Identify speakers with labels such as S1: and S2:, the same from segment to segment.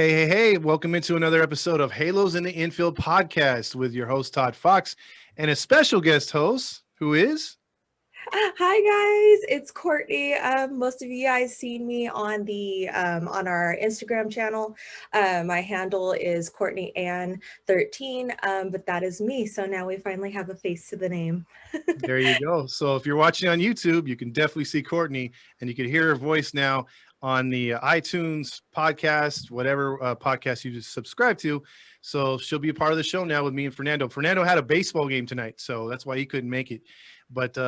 S1: Hey, welcome into another episode of Halos in the Infield podcast with your host, Todd Fox, and a special guest host who is...
S2: Hi guys, it's Courtney. Most of you guys seen me on on our Instagram channel. My handle is Courtney Ann 13, but that is me. So now we finally have a face to the name.
S1: There you go. So if you're watching on YouTube, you can definitely see Courtney, and you can hear her voice now on the iTunes podcast, whatever podcast you just subscribe to. So she'll be a part of the show now with me and Fernando. Fernando had a baseball game tonight, so that's why he couldn't make it. But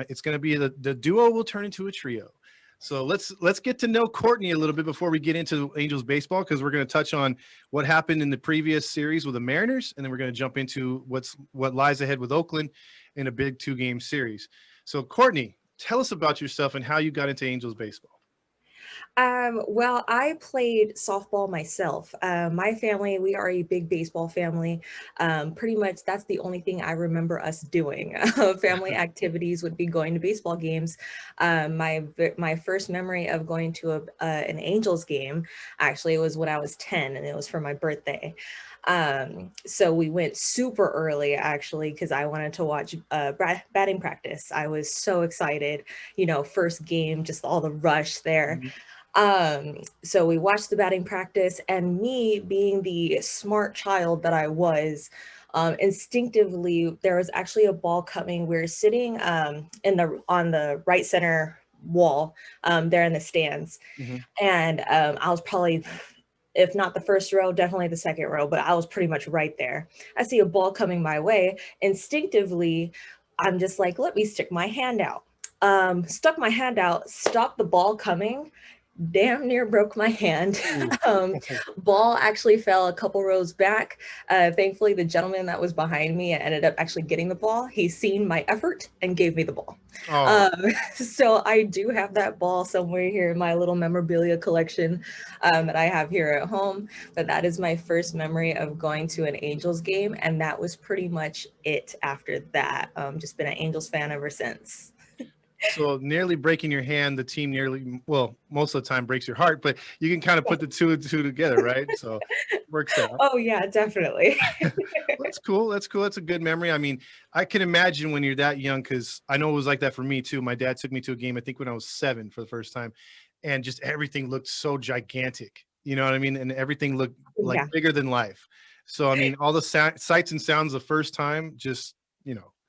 S1: it's going to be the duo will turn into a trio. So let's get to know Courtney a little bit before we get into Angels baseball, because we're going to touch on what happened in the previous series with the Mariners, and then we're going to jump into what lies ahead with Oakland in a big 2-game series. So Courtney, tell us about yourself and how you got into Angels baseball.
S2: Well, I played softball myself. My family, we are a big baseball family. Pretty much that's the only thing I remember us doing. Family activities would be going to baseball games. My first memory of going to an Angels game actually was when I was 10, and it was for my birthday. So we went super early actually because I wanted to watch batting practice. I was so excited, first game, just all the rush there. So we watched the batting practice, and me being the smart child that I was, instinctively, there was actually a ball coming. We were sitting on the right center wall there in the stands. And I was probably, if not the first row, definitely the second row, but I was pretty much right there. I see a ball coming my way. Instinctively, I'm just like, let me stick my hand out. Stuck my hand out, stopped the ball coming, damn near broke my hand. Ball actually fell a couple rows back. Thankfully, the gentleman that was behind me ended up actually getting the ball. He seen my effort and gave me the ball. So I do have that ball somewhere here in my little memorabilia collection that I have here at home. But that is my first memory of going to an Angels game, and that was pretty much it after that. Just been an Angels fan ever since.
S1: So nearly breaking your hand, the team most of the time breaks your heart, but you can kind of put the two and two together, right? So works out.
S2: Oh yeah, definitely.
S1: That's cool. That's a good memory. I mean, I can imagine when you're that young, because I know it was like that for me too. My dad took me to a game, I think when I was 7 for the first time, and just everything looked so gigantic. You know what I mean? And everything looked like
S2: Yeah.
S1: bigger than life. So I mean, all the sights and sounds the first time, just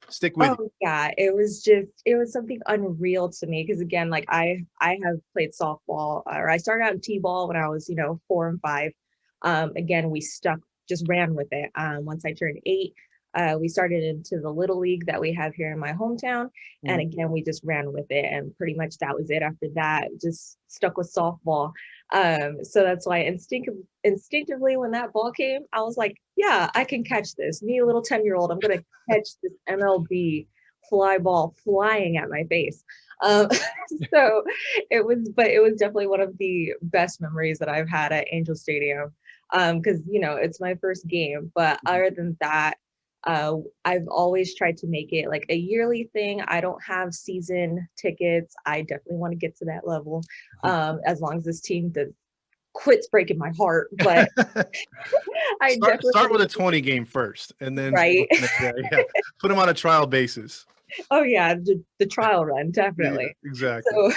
S1: stick with you.
S2: Oh yeah, it was something unreal to me because again, like I have played softball, or I started out in t-ball when I was 4 and 5. Again, we just ran with it. Once I turned 8, we started into the little league that we have here in my hometown, and again we just ran with it, and pretty much that was it. After that, just stuck with softball. So that's why instinctively when that ball came, I was like, yeah, I can catch this. Me, a little 10-year-old, I'm gonna catch this MLB fly ball flying at my face. Um, so it was definitely one of the best memories that I've had at Angel Stadium. Because it's my first game, but other than that, I've always tried to make it like a yearly thing. I don't have season tickets. I definitely want to get to that level, as long as this team quits breaking my heart. But I
S1: Start with
S2: definitely
S1: a 20 game first, and then
S2: right.
S1: yeah, put them on a trial basis.
S2: Oh yeah, the trial run,
S1: Yeah,
S2: definitely.
S1: exactly.
S2: So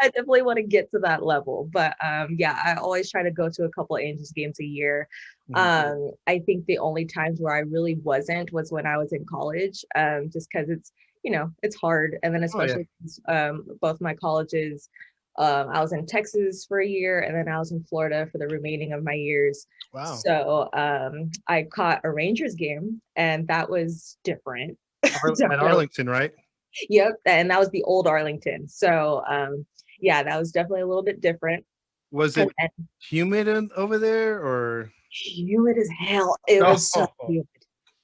S2: I definitely want to get to that level. But yeah, I always try to go to a couple Angels games a year. I think the only times where I really wasn't was when I was in college, just because it's hard. And then
S1: Oh yeah.
S2: especially both my colleges, I was in Texas for a year, and then I was in Florida for the remaining of my years.
S1: Wow.
S2: So I caught a Rangers game, and that was different.
S1: At
S2: Definitely.
S1: Arlington, right?
S2: Yep, and that was the old Arlington. So yeah, that was definitely a little bit different.
S1: Was
S2: And
S1: it humid over there, or?
S2: humid as hell. It was so
S1: Oh,
S2: humid.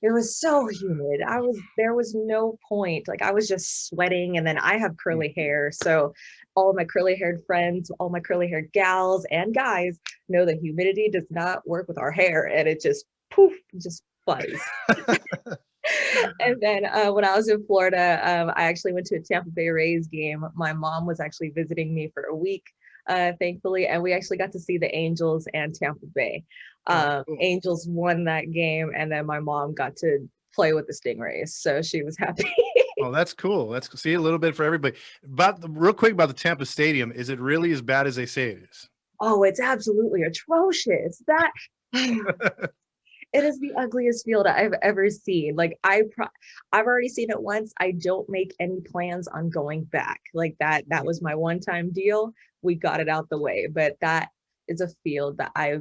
S2: It was so humid. There was no point. Like I was just sweating, and then I have curly hair. So all of my curly haired friends, all my curly haired gals and guys know that humidity does not work with our hair, and it just poof, just flies. And then when I was in Florida, I actually went to a Tampa Bay Rays game. My mom was actually visiting me for a week. thankfully. And we actually got to see the Angels and Tampa Bay.
S1: Oh, cool.
S2: Angels won that game, and then my mom got to play with the Stingrays, so she was happy.
S1: Oh, that's cool. That's see a little bit for everybody. Real quick about the Tampa Stadium. Is it really as bad as they say it is?
S2: Oh, it's absolutely atrocious. That it is the ugliest field I've ever seen. Like I've already seen it once. I don't make any plans on going back. Like that was my one-time deal. We got it out the way, but that is a field that I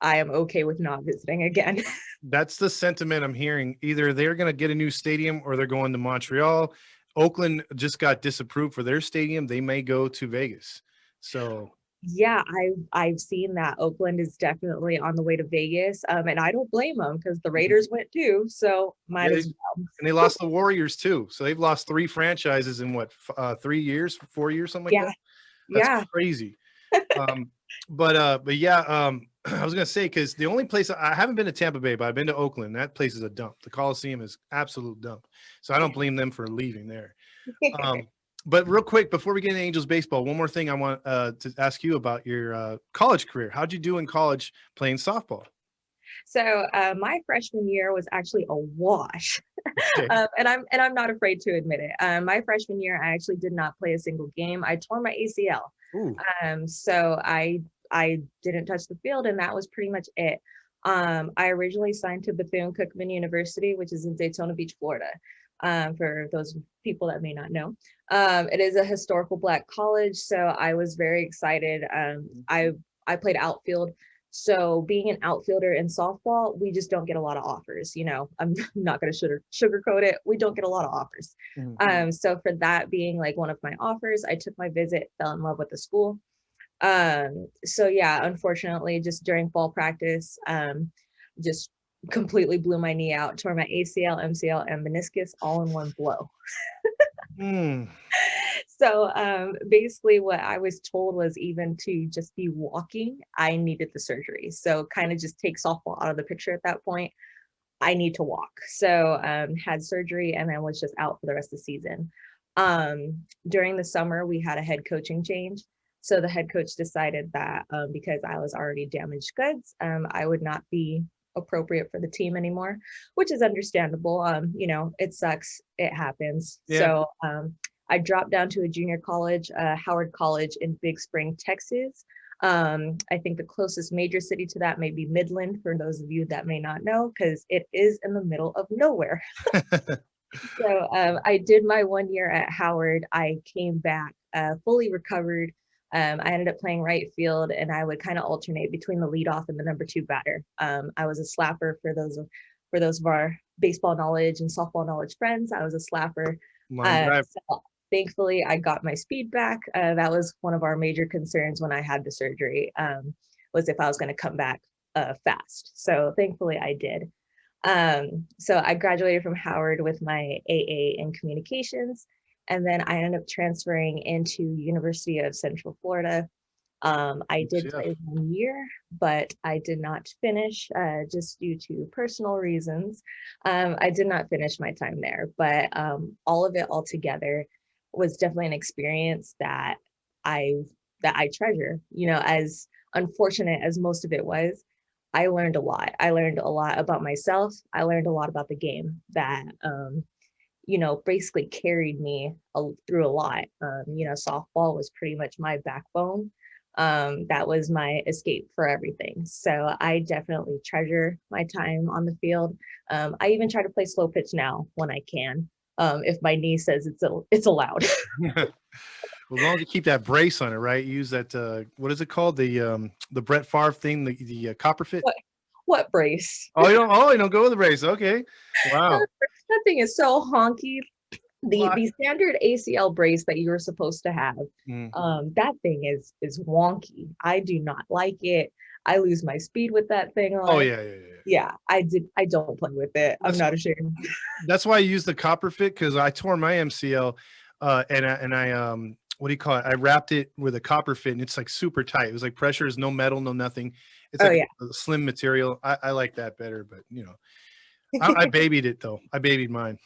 S2: am okay with not visiting again.
S1: That's the sentiment I'm hearing. Either they're going to get a new stadium or they're going to Montreal. Oakland just got disapproved for their stadium. They may go to Vegas. So
S2: Yeah, I've seen that Oakland is definitely on the way to Vegas, and I don't blame them because the Raiders went too. So might as well.
S1: and they lost the Warriors too. So they've lost 3 franchises in what 3 years, 4 years, something like
S2: Yeah,
S1: that. That's
S2: yeah.
S1: crazy. But yeah, I was gonna say because the only place I haven't been to Tampa Bay, but I've been to Oakland. That place is a dump. The Coliseum is absolute dump. So I don't blame them for leaving there. But real quick before we get into Angels baseball, one more thing I want to ask you about your college career. How'd you do in college playing softball?
S2: So my freshman year was actually a wash,
S1: Okay.
S2: and I'm not afraid to admit it. My freshman year, I actually did not play a single game. I tore my ACL,
S1: Ooh.
S2: so I didn't touch the field, and that was pretty much it. I originally signed to Bethune-Cookman University, which is in Daytona Beach, Florida. For those people that may not know, it is a historical Black college, so I was very excited. I played outfield. So being an outfielder in softball, we just don't get a lot of offers. You know, I'm not going to sugarcoat it. We don't get a lot of offers. So for that being like one of my offers, I took my visit, fell in love with the school. So yeah, unfortunately, just during fall practice, just completely blew my knee out, tore my ACL, MCL, and meniscus all in one blow. So basically what I was told was even to just be walking, I needed the surgery. So kind of just take softball out of the picture at that point. I need to walk. So had surgery and then was just out for the rest of the season. During the summer, we had a head coaching change. So the head coach decided that because I was already damaged goods, I would not be appropriate for the team anymore, which is understandable. You know, it sucks. It happens.
S1: Yeah.
S2: So I dropped down to a junior college, Howard College in Big Spring, Texas. I think the closest major city to that may be Midland, for those of you that may not know, because it is in the middle of nowhere. So I did my 1 year at Howard. I came back fully recovered. I ended up playing right field, and I would kind of alternate between the leadoff and the number 2 batter. I was a slapper for those of our baseball knowledge and softball knowledge friends. I was a slapper. So thankfully, I got my speed back. That was one of our major concerns when I had the surgery, was if I was going to come back fast. So thankfully, I did. So I graduated from Howard with my AA in communications, and then I ended up transferring into University of Central Florida. I did play 1 year, but I did not finish just due to personal reasons. I did not finish my time there, but all of it all together was definitely an experience that I treasure. You know, as unfortunate as most of it was, I learned a lot. I learned a lot about myself. I learned a lot about the game that you know, basically carried me through a lot. You know, softball was pretty much my backbone. That was my escape for everything. So I definitely treasure my time on the field. I even try to play slow pitch now when I can, if my knee says it's allowed.
S1: Well, as long as you keep that brace on it, right? Use that what is it called? The Brett Favre thing, the copper fit.
S2: What brace?
S1: Oh, you don't go with the brace. Okay. Wow.
S2: That thing is so honky. The standard ACL brace that you're supposed to have, that thing is wonky. I do not like it. I lose my speed with that thing on.
S1: Oh yeah.
S2: Yeah, I don't play with it. I'm not ashamed.
S1: That's why I use the copper fit, because I tore my MCL, and I what do you call it? I wrapped it with a copper fit, and it's like super tight. It was like pressure is no metal, no nothing. It's like a slim material. I like that better, but you know. I babied it though. I babied mine.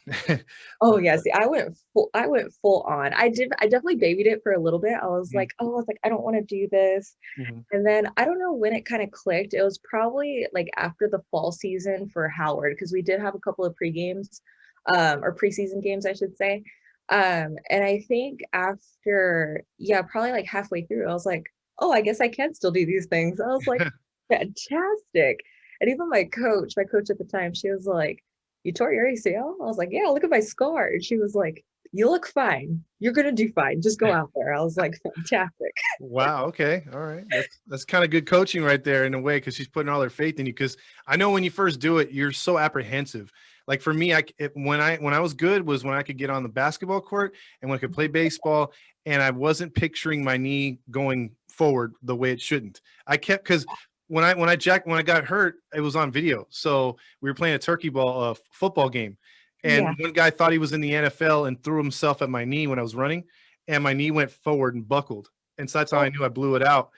S2: Oh
S1: But,
S2: yeah, see, I went full on. I definitely babied it for a little bit.
S1: mhm,
S2: I was like, I don't want to do this.
S1: mhm,
S2: And then I don't know when it kind of clicked. It was probably like after the fall season for Howard, because we did have a couple of pre-games, or preseason games, I should say. And I think after, yeah, probably like halfway through, I was like, oh, I guess I can still do these things. I was like, fantastic. And even my coach at the time, she was like, you tore your ACL? I was like, yeah, look at my scar. And she was like, you look fine. You're gonna do fine. Just go out there. I was like, fantastic.
S1: Wow. Okay. All right. That's kind of good coaching right there in a way, because she's putting all her faith in you. Because I know when you first do it, you're so apprehensive. Like for me, when I was good was when I could get on the basketball court and when I could play baseball, and I wasn't picturing my knee going forward the way it shouldn't. I kept because when I got hurt, it was on video. So we were playing a turkey ball football game,
S2: Yeah.
S1: and one guy thought he was in the NFL and threw himself at my knee when I was running, and my knee went forward and buckled, and so that's how I
S2: Oh,
S1: knew I blew it out,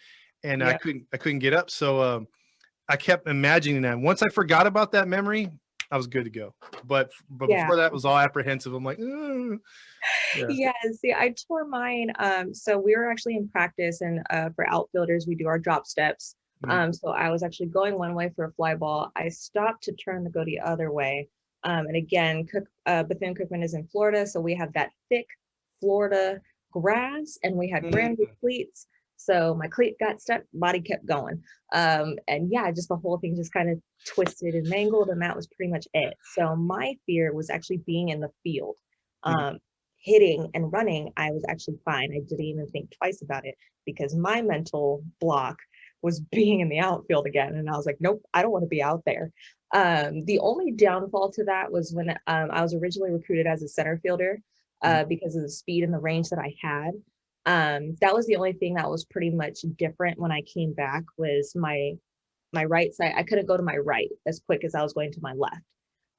S1: and I
S2: yeah.
S1: couldn't get up. So I kept imagining that. Once I forgot about that memory, I was good to go. But
S2: Yeah.
S1: before that, it was all apprehensive. I'm like, "Ugh." Yeah.
S2: Yeah. See, I tore mine. So we were actually in practice, and for outfielders, we do our drop steps.
S1: Mhm.
S2: So I was actually going one way for a fly ball. I stopped to turn to go the other way. And again, Bethune-Cookman is in Florida, so we have that thick Florida grass, and we had brand new
S1: Mhm.
S2: cleats. So my cleat got stuck, body kept going. And yeah, just the whole thing just kind of twisted and mangled, and that was pretty much it. So my fear was actually being in the field.
S1: Mhm.
S2: Um, Hitting and running, I was actually fine. I didn't even think twice about it, because my mental block was being in the outfield again. And I was like, nope, I don't want to be out there. The only downfall to that was when I was originally recruited as a center fielder,
S1: Mhm.
S2: because of the speed and the range that I had. That was the only thing that was pretty much different when I came back, was my right side. I couldn't go to my right as quick as I was going to my left.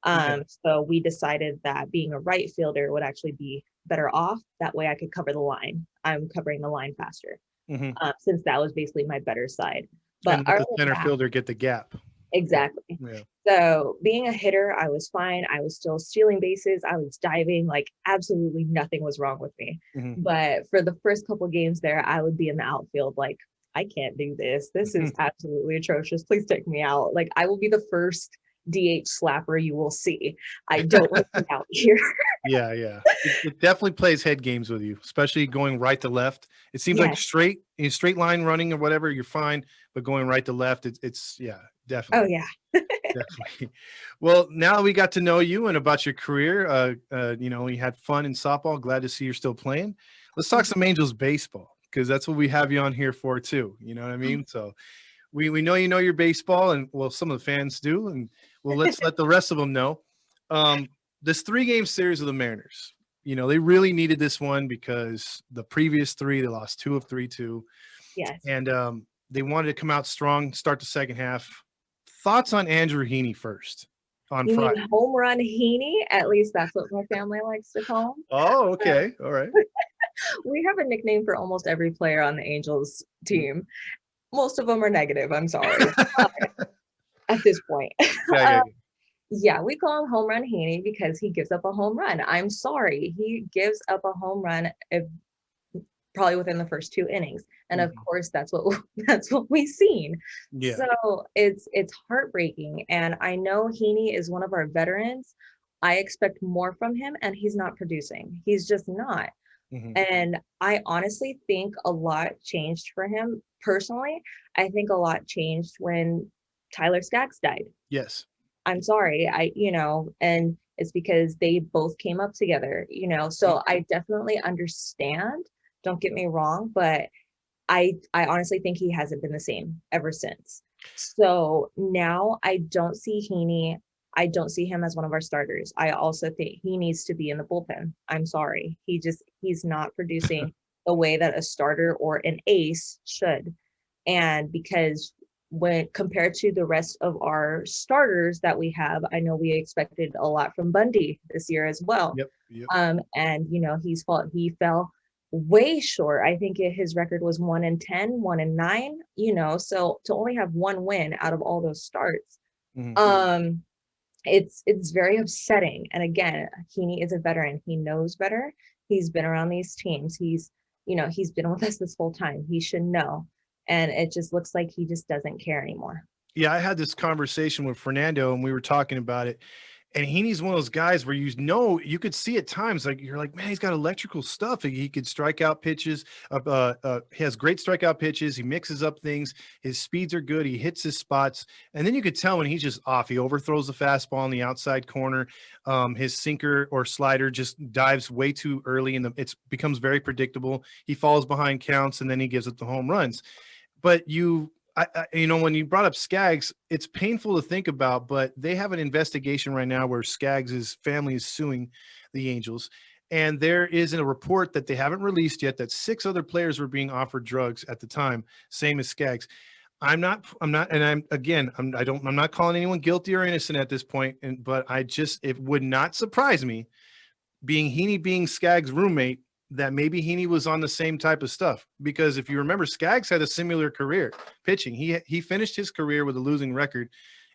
S1: Okay.
S2: So we decided that being a right fielder would actually be better off. That way I could cover the line. I'm covering the line faster,
S1: Mhm.
S2: since that was basically my better side. But
S1: And let
S2: other
S1: the
S2: than
S1: center
S2: that,
S1: fielder get the gap. Yeah.
S2: exactly.
S1: Yeah.
S2: So being a hitter, I was fine. I was still stealing bases. I was diving, like absolutely nothing was wrong with me.
S1: Mhm.
S2: But for the first couple games there, I would be in the outfield like, I can't do this. This is absolutely atrocious. Please take me out. Like, I will be the first DH slapper you will see. I don't want to be out here.
S1: Yeah, yeah. It definitely plays head games with you, especially going right to left. It seems like
S2: Yes.
S1: straight line running or whatever, you're fine, but going right to left, it's yeah,
S2: Oh
S1: definitely,
S2: yeah.
S1: definitely. Well, now we got to know you and about your career. You had fun in softball. Glad to see you're still playing. Let's talk some Angels baseball, because that's what we have you on here for too. You know what I mean? So we know you know your baseball, and well, some of the fans do, and well, let's let the rest of them know. Um, this 3-game series of the Mariners, they really needed this one because the previous 3 they lost 2 of 3 to,
S2: Yes.
S1: and they wanted to come out strong, start the second half. Thoughts on Andrew Heaney first on
S2: You mean
S1: Friday?
S2: home run Heaney? At least that's what my family likes to call him.
S1: Oh, okay, all right.
S2: We have a nickname for almost every player on the Angels team. Most of them are negative. I'm sorry. At this point.
S1: Yeah, yeah, yeah.
S2: Yeah, we call him Home Run Heaney because he gives up a home run. I'm sorry. He gives up a home run probably within the first 2 innings. And of
S1: Mhm.
S2: course, that's what that's what we've seen.
S1: Yeah.
S2: So it's heartbreaking. And I know Heaney is one of our veterans. I expect more from him, and he's not producing. He's just not.
S1: Mhm.
S2: And I honestly think a lot changed for him personally. I think a lot changed when Tyler Skaggs died.
S1: Yes.
S2: I'm sorry. And it's because they both came up together.
S1: Mhm.
S2: So I definitely understand. Don't get me wrong, but I honestly think he hasn't been the same ever since. So now I don't see Heaney. I don't see him as one of our starters. I also think he needs to be in the bullpen. I'm sorry. He's not producing the way that a starter or an ace should. And because when compared to the rest of our starters that we have, I know we expected a lot from Bundy this year as well.
S1: Yep. Yep.
S2: And he fell way short. I think his record was 1-10, 1-9, so to only have one win out of all those starts.
S1: Mhm.
S2: Um, it's very upsetting. And again, Heaney is a veteran. He knows better. He's been around these teams. He's been with us this whole time. He should know. And it just looks like he just doesn't care anymore.
S1: Yeah, I had this conversation with Fernando and we were talking about it. And Heaney's one of those guys where you could see at times, like you're like, man, he's got electrical stuff. He could strike out pitches. He has great strikeout pitches. He mixes up things. His speeds are good. He hits his spots. And then you could tell when he's just off. He overthrows the fastball in the outside corner. His sinker or slider just dives way too early, and it becomes very predictable. He falls behind counts, and then he gives up the home runs. But when you brought up Skaggs, it's painful to think about, but they have an investigation right now where Skaggs' family is suing the Angels. And there is a report that they haven't released yet that 6 other players were being offered drugs at the time, same as Skaggs. I'm not calling anyone guilty or innocent at this point. But it would not surprise me, being Skaggs' roommate, that maybe Heaney was on the same type of stuff. Because if you remember, Skaggs had a similar career pitching. He finished his career with a losing record,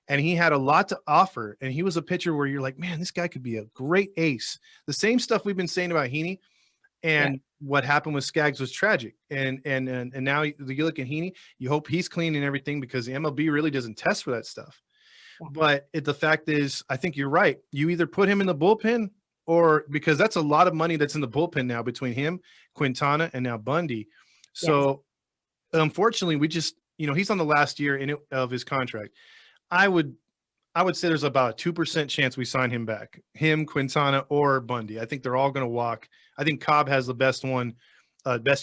S1: and he had a lot to offer. And he was a pitcher where you're like, man, this guy could be a great ace. The same stuff we've been saying about Heaney, and what happened with Skaggs was tragic. And now you look at Heaney, you hope he's clean and everything, because the MLB really doesn't test for that stuff. Yeah. But the fact is, I think you're right. You either put him in the bullpen, or because that's a lot of money that's in the bullpen now between him, Quintana, and now Bundy. So unfortunately, we just, he's on the last year of his contract. I would say there's about a 2% chance we sign him back, him, Quintana, or Bundy. I think they're all going to walk. I think Cobb has the best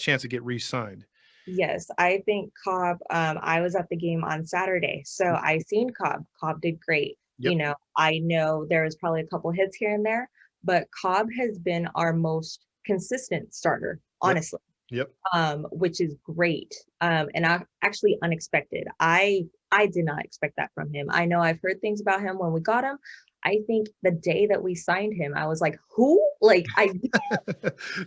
S1: chance to get re-signed.
S2: Yes, I think Cobb, I was at the game on Saturday, so I seen Cobb. Cobb did great. Yep. I know there was probably a couple hits here and there, but Cobb has been our most consistent starter, honestly.
S1: Yep.
S2: Which is great. And actually unexpected. I did not expect that from him. I know I've heard things about him when we got him. I think the day that we signed him, I was like, who?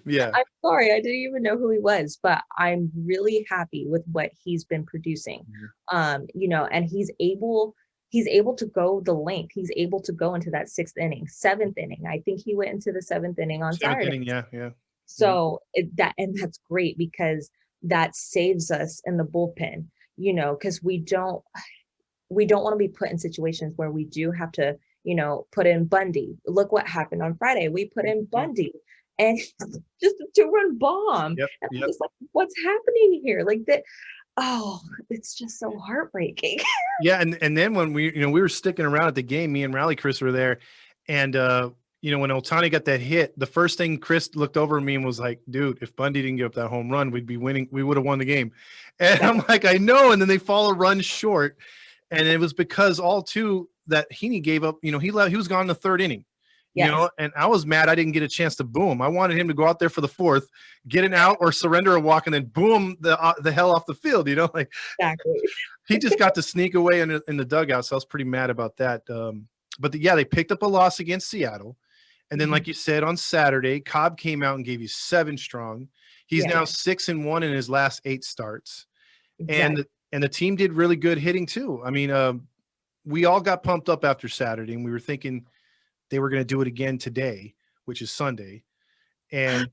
S1: Yeah.
S2: I'm sorry, I didn't even know who he was, but I'm really happy with what he's been producing. Mm-hmm. And he's able to go the length. He's able to go into that 6th inning, 7th inning. I think he went into the 7th inning on Saturday.
S1: 7th inning, yeah.
S2: So that's great, because that saves us in the bullpen, because we don't want to be put in situations where we do have to, put in Bundy. Look what happened on Friday. We put in Bundy, and just a 2-run bomb.
S1: Yep.
S2: And I'm just like, what's happening here? Like that. Oh, it's just so heartbreaking.
S1: Yeah. And then when we were sticking around at the game, me and Rally Chris were there, and when Ohtani got that hit, the first thing Chris looked over at me and was like, dude, if Bundy didn't give up that home run, we'd be winning. We would have won the game. And I'm like, I know. And then they fall a run short. And it was because that Heaney gave up, he was gone in the 3rd inning.
S2: Yes.
S1: And I was mad I didn't get a chance to boom. I wanted him to go out there for the 4th, get an out or surrender a walk, and then boom the hell off the field.
S2: Exactly.
S1: He just got to sneak away in the dugout. So I was pretty mad about that. But they picked up a loss against Seattle. And then, like you said, on Saturday, Cobb came out and gave you 7 strong. He's now 6-1 in his last 8 starts. Exactly. And the team did really good hitting too. I mean, we all got pumped up after Saturday, and we were thinking they were going to do it again today, which is Sunday. And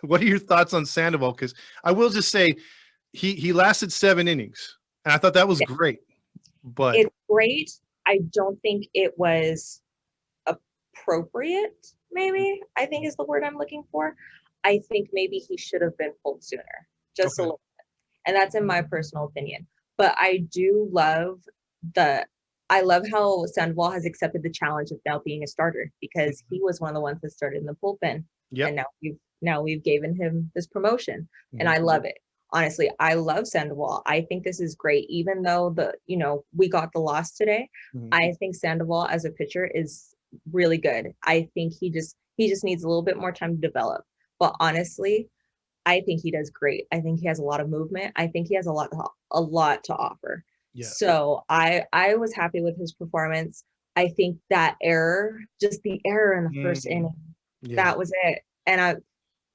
S1: what are your thoughts on Sandoval? Because I will just say he lasted 7 innings, and I thought that was great. But
S2: it's great. I don't think it was appropriate, maybe, I think is the word I'm looking for. I think maybe he should have been pulled sooner, just a little bit. And that's in my personal opinion. But I do love how Sandoval has accepted the challenge of now being a starter, because he was one of the ones that started in the bullpen. Yep. And now we've given him this promotion. Mm-hmm. And I love it. Honestly, I love Sandoval. I think this is great. Even though we got the loss today, I think Sandoval as a pitcher is really good. I think he just needs a little bit more time to develop. But honestly, I think he does great. I think he has a lot of movement. I think he has a lot to offer. Yeah. So I was happy with his performance. I think that just the error in the first inning, that was it. And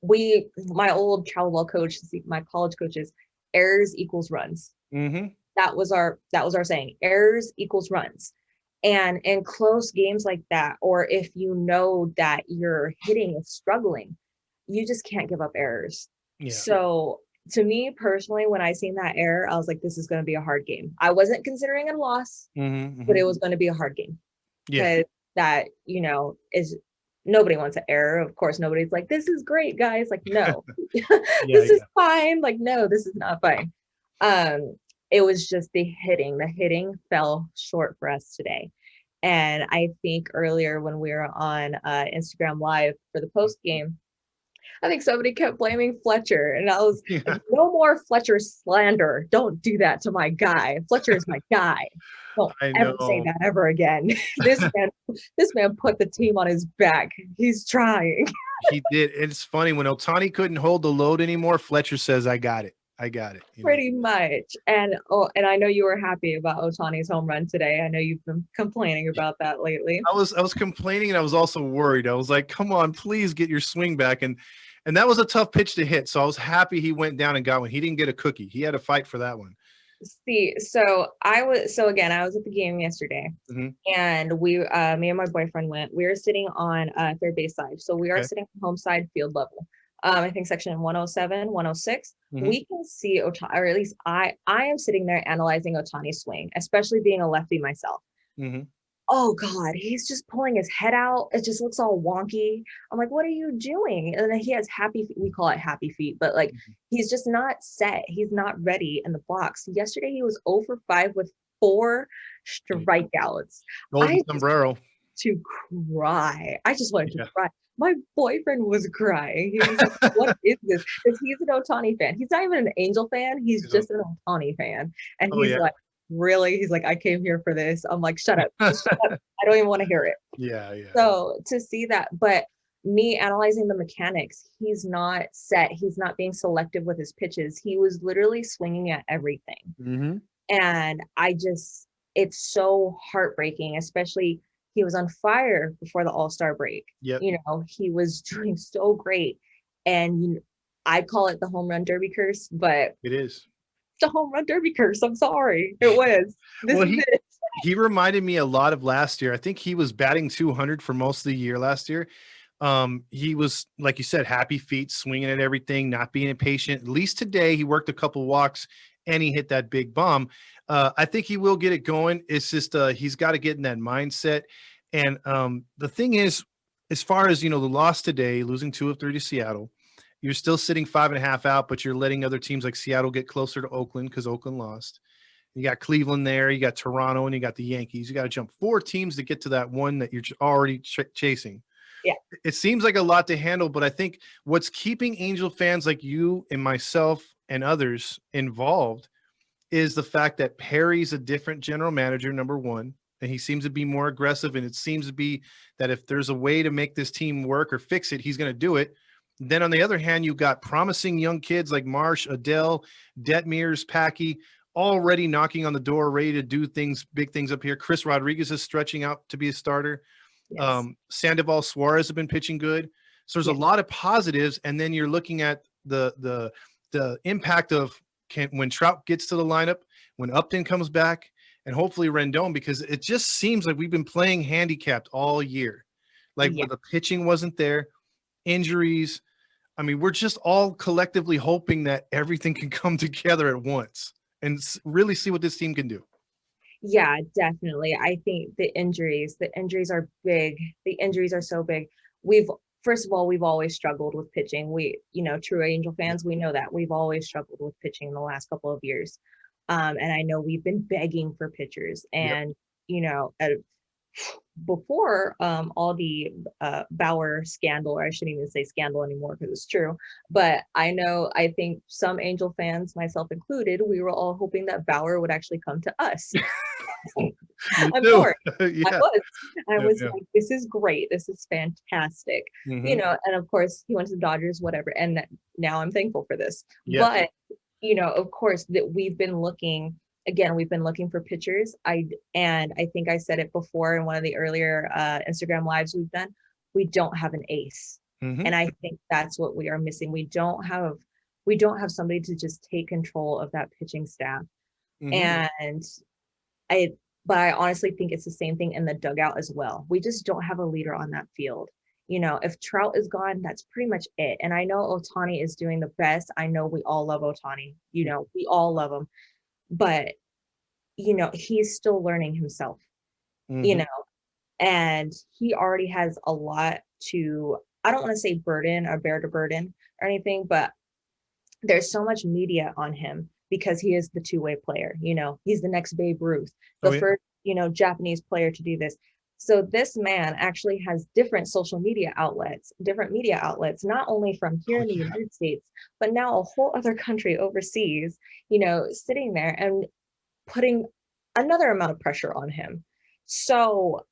S2: my old travel ball coach, my college coaches, errors equals runs. Mm-hmm. That was our saying. Errors equals runs. And in close games like that, or if you know that your hitting is struggling, you just can't give up errors.
S1: Yeah.
S2: So to me personally, when I seen that error, I was like, this is going to be a hard game. I wasn't considering a loss, but it was going to be a hard game
S1: Yeah.
S2: because that, is nobody wants an error. Of course, nobody's like, this is great, guys. Like, no,
S1: Yeah.
S2: this is fine. Like, no, this is not fine. It was just the hitting. The hitting fell short for us today. And I think earlier when we were on Instagram Live for the post game, I think somebody kept blaming Fletcher, and I was
S1: Yeah.
S2: like, no more Fletcher slander. Don't do that to my guy. Fletcher is my guy. Don't
S1: I
S2: ever say
S1: know.
S2: that ever again. This man put the team on his back. He's trying.
S1: He did. It's funny when Ohtani couldn't hold the load anymore. Fletcher says, "I got it. I got it."
S2: Pretty much. And I know you were happy about Ohtani's home run today. I know you've been complaining about that lately.
S1: I was complaining, and I was also worried. I was like, "Come on, please get your swing back." And that was a tough pitch to hit. So I was happy he went down and got one. He didn't get a cookie. He had to fight for that one.
S2: See, so I was at the game yesterday,
S1: Mhm.
S2: and me and my boyfriend went. We were sitting on third base side, so we are
S1: Okay.
S2: sitting on home side field level. I think section 107, 106.
S1: Mhm.
S2: We can see Ohtani, or at least I am sitting there analyzing Ohtani's swing, especially being a lefty myself.
S1: Mhm.
S2: Oh God, he's just pulling his head out. It just looks all wonky. I'm like, what are you doing? And then he has happy feet. We call it happy feet, but like he's just not set. He's not ready in the box. Yesterday he was 0 for 5 with 4 strikeouts.
S1: Golden
S2: I
S1: sombrero.
S2: to cry. I just wanted
S1: Yeah.
S2: to cry. My boyfriend was crying. He was like, what is this? Because he's an Ohtani fan. He's not even an Angel fan. He's just an Ohtani fan. And
S1: Oh,
S2: he's
S1: yeah.
S2: like, really? He's like, I came here for this. I'm like, shut up. Just shut up. I don't even want to hear it.
S1: Yeah.
S2: So to see that, but me analyzing the mechanics, he's not set. He's not being selective with his pitches. He was literally swinging at everything.
S1: Mm-hmm.
S2: And it's so heartbreaking, especially he was on fire before the All-Star break.
S1: Yep.
S2: He was doing so great. And I call it the home run derby curse, but
S1: It is.
S2: it's a home run derby curse. I'm sorry. It was.
S1: He reminded me a lot of last year. I think he was batting 200 for most of the year last year. He was, like you said, happy feet, swinging at everything, not being impatient. At least today, he worked a couple walks and he hit that big bomb. I think he will get it going. It's just he's got to get in that mindset. And the thing is, as far as the loss today, losing 2 of 3 to Seattle, you're still sitting 5.5 out, but you're letting other teams like Seattle get closer to Oakland because Oakland lost. You got Cleveland there, you got Toronto, and you got the Yankees. You got to jump 4 teams to get to that one that you're already chasing.
S2: Yeah.
S1: It seems like a lot to handle, but I think what's keeping Angel fans like you and myself and others involved is the fact that Perry's a different general manager, number one, and he seems to be more aggressive, and it seems to be that if there's a way to make this team work or fix it, he's going to do it. Then on the other hand, you got promising young kids like Marsh, Adele, Detmers, Packy, already knocking on the door, ready to do things, big things up here. Chris Rodriguez is stretching out to be a starter.
S2: Yes.
S1: Sandoval Suarez have been pitching good. So there's a lot of positives. And then you're looking at the impact of when Trout gets to the lineup, when Upton comes back, and hopefully Rendon, because it just seems like we've been playing handicapped all year. Like where the pitching wasn't there, injuries. I mean, we're just all collectively hoping that everything can come together at once and really see what this team can do.
S2: Yeah, definitely. I think the injuries are big. The injuries are so big. First of all, we've always struggled with pitching. True Angel fans, we know that we've always struggled with pitching in the last couple of years. And I know we've been begging for pitchers, and before all the Bauer scandal, or I shouldn't even say scandal anymore because it's true, but I think some Angel fans, myself included, we were all hoping that Bauer would actually come to us. I'm sorry.
S1: Yeah.
S2: I was like, this is great. This is fantastic.
S1: Mm-hmm.
S2: And of course he went to the Dodgers, whatever. And now I'm thankful for this.
S1: Yes.
S2: But, of course that we've been looking for pitchers. I think I said it before in one of the earlier Instagram lives we've done. We don't have an ace.
S1: Mm-hmm.
S2: And I think that's what we are missing. We don't have somebody to just take control of that pitching staff.
S1: Mm-hmm.
S2: And but I honestly think it's the same thing in the dugout as well. We just don't have a leader on that field. If Trout is gone, that's pretty much it. And I know Ohtani is doing the best. I know we all love Ohtani. We all love him. But, he's still learning himself,
S1: Mhm.
S2: and he already has a lot to, I don't want to say burden or bear to burden or anything, but there's so much media on him because he is the two-way player. He's the next Babe Ruth,
S1: Oh
S2: the
S1: yeah.
S2: first, Japanese player to do this. So this man actually has different social media outlets, different media outlets, not only from here
S1: Oh
S2: in the
S1: yeah.
S2: United States, but now a whole other country overseas, sitting there and putting another amount of pressure on him. So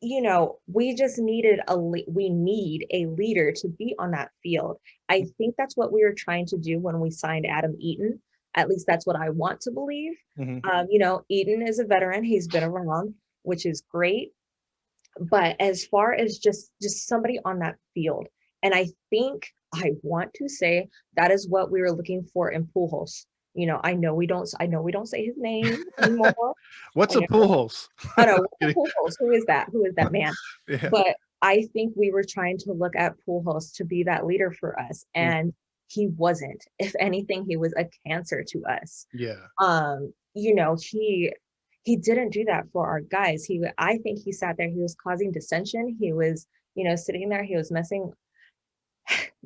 S2: we just we need a leader to be on that field. I think that's what we were trying to do when we signed Adam Eaton. At least that's what I want to believe.
S1: Mhm.
S2: Eaton is a veteran. He's been around, which is great. But as far as just somebody on that field, and I want to say that is what we were looking for in Pujols. I know we don't say his name anymore.
S1: What's
S2: I
S1: a
S2: know
S1: pool holes?
S2: I know
S1: Kidding.
S2: Pujols. Who is that? Who is that man?
S1: Yeah.
S2: But I think we were trying to look at Pujols to be that leader for us,
S1: Mm.
S2: and he wasn't. If anything, he was a cancer to us.
S1: Yeah.
S2: He didn't do that for our guys. I think he sat there, he was causing dissension. He was, sitting there, he was messing.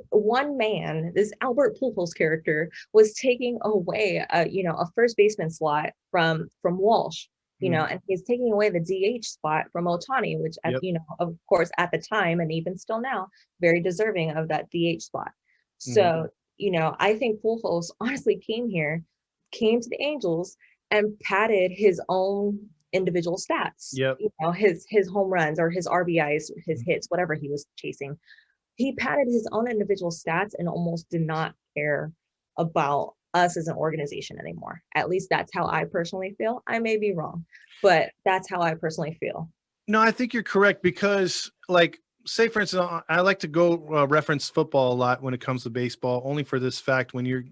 S2: One man, this Albert Pujols character, was taking away a first baseman slot from Walsh,
S1: Mhm.
S2: and he's taking away the DH spot from Ohtani, which
S1: Yep.
S2: of course at the time and even still now, very deserving of that DH spot.
S1: Mhm.
S2: So, I think Pujols honestly came to the Angels and padded his own individual stats,
S1: Yep.
S2: his home runs or his RBIs, his
S1: Mhm.
S2: hits, whatever he was chasing. He padded his own individual stats and almost did not care about us as an organization anymore. At least that's how I personally feel. I may be wrong, but that's how I personally feel.
S1: No, I think you're correct because, like, say for instance, I like to go reference football a lot when it comes to baseball, only for this fact: when you're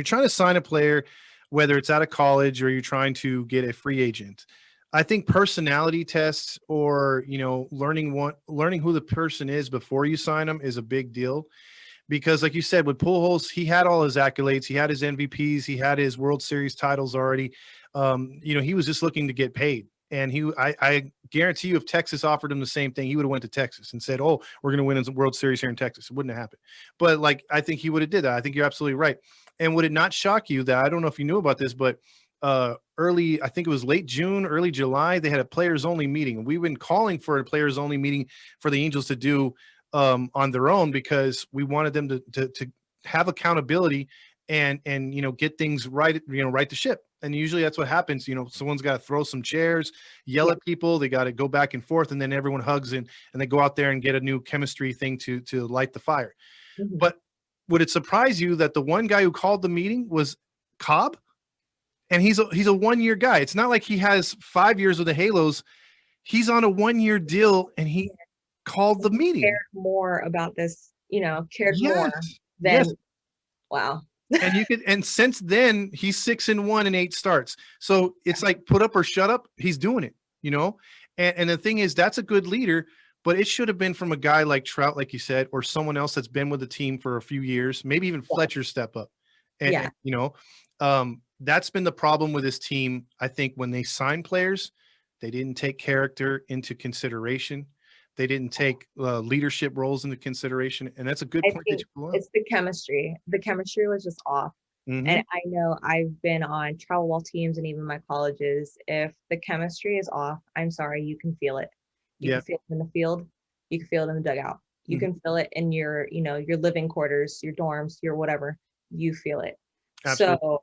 S1: trying to sign a player, whether it's out of college or you're trying to get a free agent, I think personality tests or learning who the person is before you sign them is a big deal. Because, like you said, with Pujols, he had all his accolades, he had his MVPs, he had his World Series titles already. He was just looking to get paid. And I guarantee you, if Texas offered him the same thing, he would have went to Texas and said, "Oh, we're going to win a World Series here in Texas." It wouldn't have happened. But, like, I think he would have did that. I think you're absolutely right. And would it not shock you that, I don't know if you knew about this, but early, I think it was late June, early July, they had a players only meeting. We've been calling for a players only meeting for the Angels to do on their own, because we wanted them to have accountability and get things right, right the ship. And usually that's what happens. Someone's got to throw some chairs, yell
S2: Yeah.
S1: at people, they got to go back and forth, and then everyone hugs and they go out there and get a new chemistry thing to light the fire.
S2: Mhm.
S1: But would it surprise you that the one guy who called the meeting was Cobb? And he's a 1 year guy. It's not like he has 5 years of the Halos. He's on a 1 year deal, and he called the meeting.
S2: Cared more about this, cared more
S1: Yes. Yes.
S2: than, wow.
S1: And since then he's 6-1 and 8 starts. So it's like, put up or shut up. He's doing it. And the thing is, that's a good leader, but it should have been from a guy like Trout, like you said, or someone else that's been with the team for a few years, maybe even
S2: Yeah.
S1: Fletcher step up. And,
S2: Yeah.
S1: that's been the problem with this team. I think when they sign players, they didn't take character into consideration. They didn't take leadership roles into consideration. And that's a good
S2: I
S1: point that
S2: think
S1: you pull up.
S2: it's the chemistry. The chemistry was just off. And
S1: Hmm.
S2: I know I've been on travel ball teams and even my colleges. If the chemistry is off, I'm sorry, you can feel it. You
S1: Yeah.
S2: can feel it in the field. You can feel it in the dugout. You
S1: Mhm.
S2: can feel it in your living quarters, your dorms, your whatever. You feel it.
S1: Absolutely.
S2: So,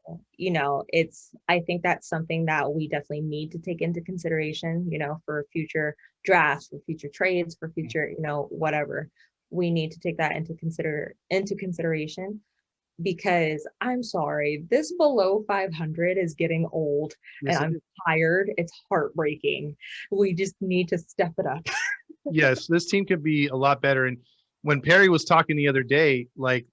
S2: I think that's something that we definitely need to take into consideration, for future drafts, for future trades, for future, whatever. We need to take that into consideration, because I'm sorry, this below 500 is getting old and
S1: Yes, it
S2: I'm
S1: is.
S2: tired. It's heartbreaking. We just need to step it up.
S1: Yes, this team could be a lot better. And when Perry was talking the other day, like,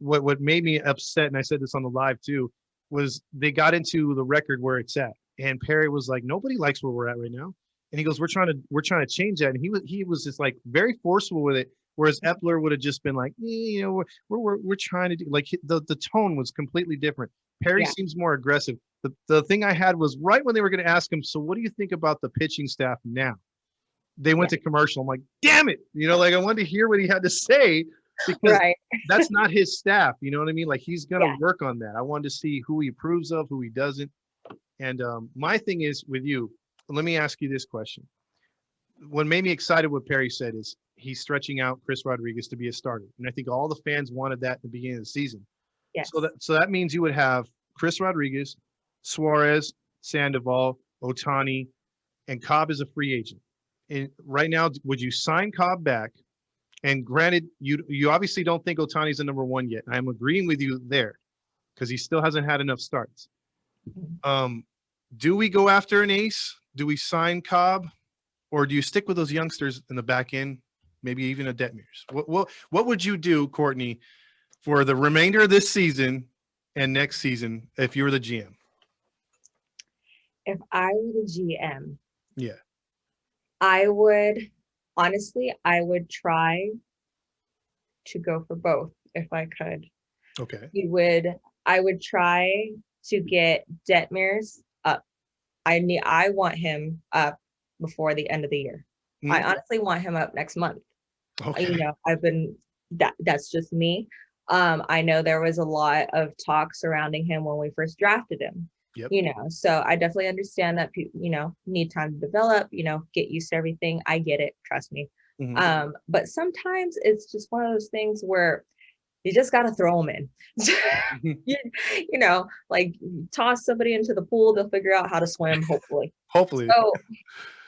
S1: what made me upset, and I said this on the live too, was they got into the record where it's at. And Perry was like, nobody likes where we're at right now. And he goes, we're trying to change that. And he was just like very forceful with it. Whereas Epler would have just been like, you know, we're trying to do, like, the tone was completely different. Perry
S2: Yeah.
S1: seems more aggressive. The thing I had was right when they were going to ask him, so what do you think about the pitching staff now? They went to commercial. I'm like, damn it. You know, like I wanted to hear what he had to say because
S2: Right.
S1: that's not his staff. You know what I mean? Like he's going to
S2: Yeah.
S1: work on that. I wanted to see who he approves of, who he doesn't. And my thing is with you, let me ask you this question. What made me excited what Perry said is he's stretching out Chris Rodriguez to be a starter. And I think all the fans wanted that at the beginning of the season.
S2: Yes.
S1: So that means you would have Chris Rodriguez, Suarez, Sandoval, Ohtani, and Cobb is a free agent. And right now, would you sign Cobb back? And granted, you obviously don't think Ohtani's the number one yet. I'm agreeing with you there because he still hasn't had enough starts. Do we go after an ace? Do we sign Cobb? Or do you stick with those youngsters in the back end, maybe even a Detmers? What would you do, Courtney, for the remainder of this season and next season if you were the GM?
S2: If I were the GM,
S1: Yeah.
S2: I would try to go for both if I could.
S1: Okay.
S2: I would try to get Detmers up. I want him up before the end of the year. I honestly want him up next month.
S1: Okay.
S2: You know, that's just me. I know there was a lot of talk surrounding him when we first drafted him.
S1: Yep.
S2: You know, so I definitely understand that people, you know, need time to develop, you know, get used to everything. I get it, trust me. But sometimes it's just one of those things where you just got to throw them in. You know, like toss somebody into the pool, they'll figure out how to swim, hopefully.
S1: Hopefully.
S2: So,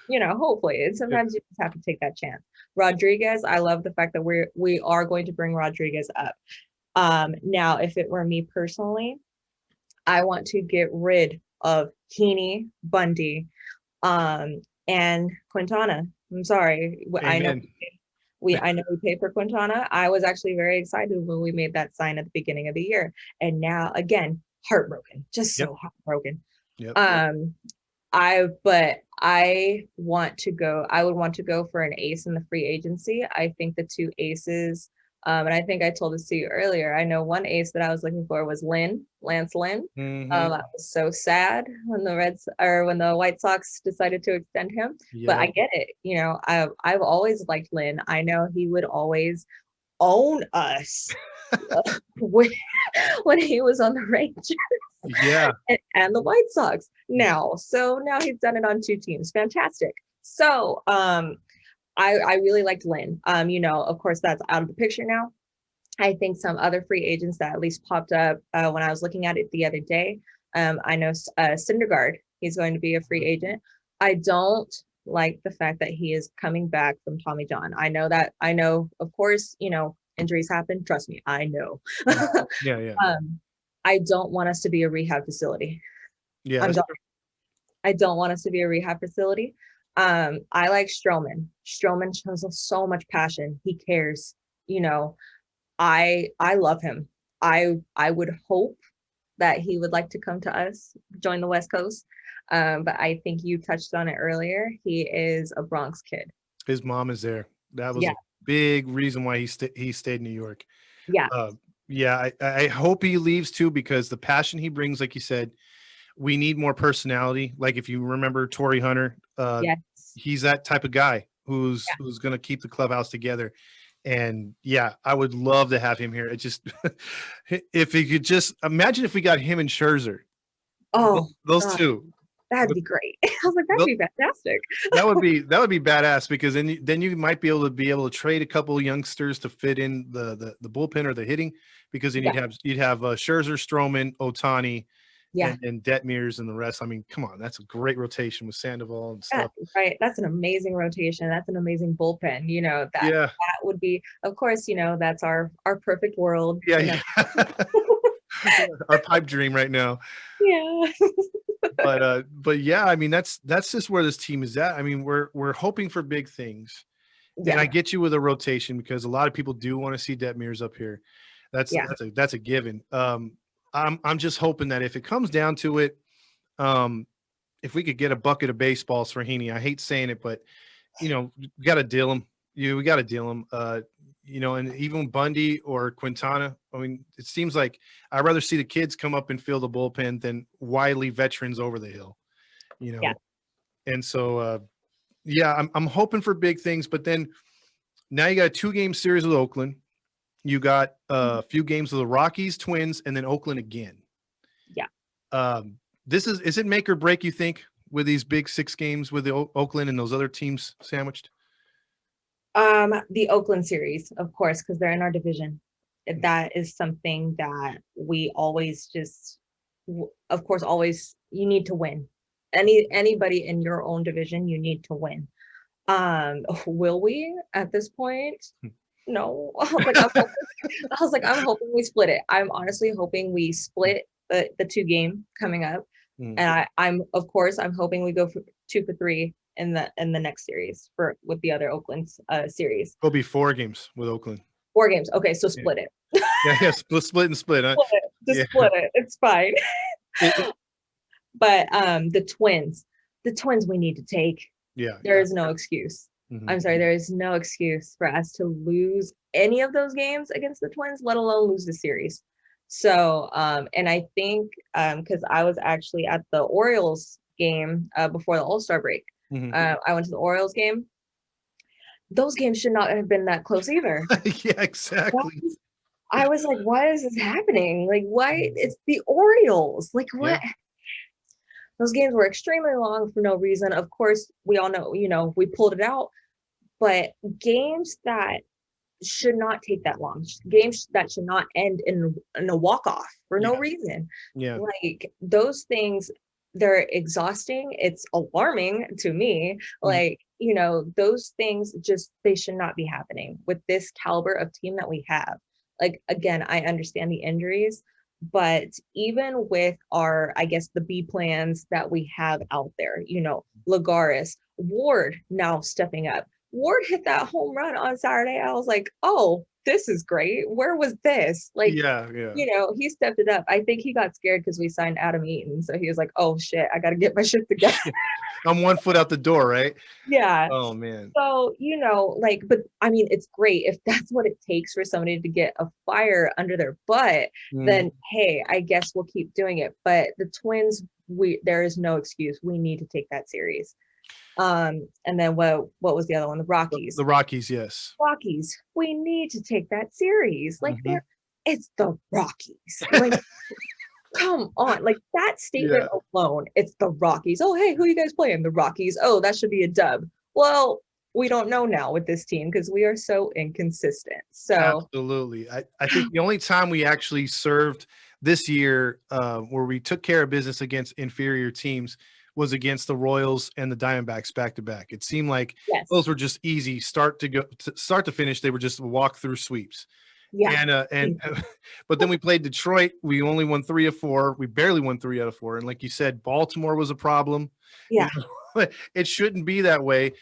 S2: you know, hopefully. And sometimes you just have to take that chance. Rodriguez, I love the fact that we are going to bring Rodriguez up. Now, if it were me personally, I want to get rid of Heaney, Bundy, and Quintana. I'm sorry. I know we paid for Quintana. I was actually very excited when we made that sign at the beginning of the year. And now again, heartbroken, just so heartbroken. I would want to go for an ace in the free agency. I think the two aces, and I think I told this to you earlier. I know one ace that I was looking for was Lance Lynn. I was so sad when the White Sox decided to extend him. But I get it. You know, I've always liked Lynn. I know he would always own us when he was on the Rangers. And the White Sox now. So now he's done it on two teams. Fantastic. So I really liked Lynn. You know, of course, that's out of the picture now. I think some other free agents that at least popped up when I was looking at it the other day. I know Syndergaard, he's going to be a free agent. I don't like the fact that he is coming back from Tommy John. I know, of course, you know, injuries happen. Trust me, I know. I don't want us to be a rehab facility. I don't want us to be a rehab facility. I like Stroman. Stroman shows so much passion. He cares. You know, I love him. I would hope that he would like to come to us, join the West Coast. But I think you touched on it earlier. He is a Bronx kid.
S1: His mom is there. That was a big reason why he stayed in New York. I hope he leaves too, because the passion he brings, like you said, we need more personality. Like if you remember Torrey Hunter, he's that type of guy who's going to keep the clubhouse together. And I would love to have him here. It just, if he could just imagine if we got him and Scherzer.
S2: Oh,
S1: those two.
S2: That'd be great. I was like, that'd be fantastic.
S1: that would be badass, because then you might be able to trade a couple of youngsters to fit in the bullpen or the hitting, because then you'd have Scherzer, Stroman, Ohtani, and Detmers and the rest. I mean, come on, that's a great rotation with Sandoval and stuff.
S2: Right, that's an amazing rotation. That's an amazing bullpen. You know, that would be, of course, you know, that's our perfect world.
S1: Our pipe dream right now. But yeah, I mean, that's just where this team is at. I mean, we're hoping for big things. And I get you with a rotation, because a lot of people do want to see Detmers up here. That's a given. I'm just hoping that if it comes down to it, if we could get a bucket of baseballs for Heaney, I hate saying it, but we got to deal him. We got to deal him. And even Bundy or Quintana. I mean, it seems like I'd rather see the kids come up and fill the bullpen than wily veterans over the hill.
S2: Yeah.
S1: And so I'm hoping for big things, but then now you got a 2-game series with Oakland. You got a few games with the Rockies, Twins, and then Oakland again.
S2: Yeah.
S1: Is it make or break, you think, with these big 6 games with the Oakland and those other teams sandwiched?
S2: The Oakland series, of course, because they're in our division. That is something that we always of course, always you need to win. Anybody in your own division, you need to win. Will we at this point? No. I'm hoping we split it. I'm honestly hoping we split the 2 game coming up. And I'm hoping we go for 2 for 3 in the next series with the other Oakland series.
S1: It'll be 4 games with Oakland.
S2: 4 games. Okay, so split it.
S1: Yeah, split and split. Huh?
S2: Split it. It's fine. But the Twins we need to take.
S1: Yeah.
S2: There is no excuse. I'm sorry, there is no excuse for us to lose any of those games against the Twins, let alone lose the series. So, and I think because I was actually at the Orioles game before the All-Star break. I went to the Orioles game. Those games should not have been that close either.
S1: Yeah, exactly.
S2: I was like, why is this happening? Like, why? It's the Orioles. Like, what? Yeah. Those games were extremely long for no reason. Of course, we all know, we pulled it out. But games that should not take that long. Games that should not end in a walk-off for no reason.
S1: Yeah.
S2: Like, those things, they're exhausting. It's alarming to me. Like, those things they should not be happening with this caliber of team that we have. Like, again, I understand the injuries, but even with our, I guess, the B plans that we have out there, Lagares, Ward now stepping up. Ward hit that home run on Saturday. I was like, oh, this is great. Where was this? Like, he stepped it up. I think he got scared because we signed Adam Eaton. So he was like, oh shit, I got to get my shit together.
S1: I'm 1 foot out the door, right?
S2: Yeah.
S1: Oh man.
S2: So, but I mean, it's great if that's what it takes for somebody to get a fire under their butt, then hey, I guess we'll keep doing it. But the Twins, there is no excuse. We need to take that series. And then what was the other one? The Rockies.
S1: The Rockies, yes.
S2: Rockies. We need to take that series. Like, it's the Rockies. Like, come on. Like, that statement alone, it's the Rockies. Oh, hey, who are you guys playing? The Rockies. Oh, that should be a dub. Well, we don't know now with this team because we are so inconsistent. So
S1: absolutely. I think the only time we actually served this year where we took care of business against inferior teams was against the Royals and the Diamondbacks back to back. It seemed like those were just easy start to finish. They were just walk through sweeps. Yeah. But then we played Detroit. We only won 3 of 4. We barely won 3 out of 4. And like you said, Baltimore was a problem.
S2: Yeah.
S1: It shouldn't be that way.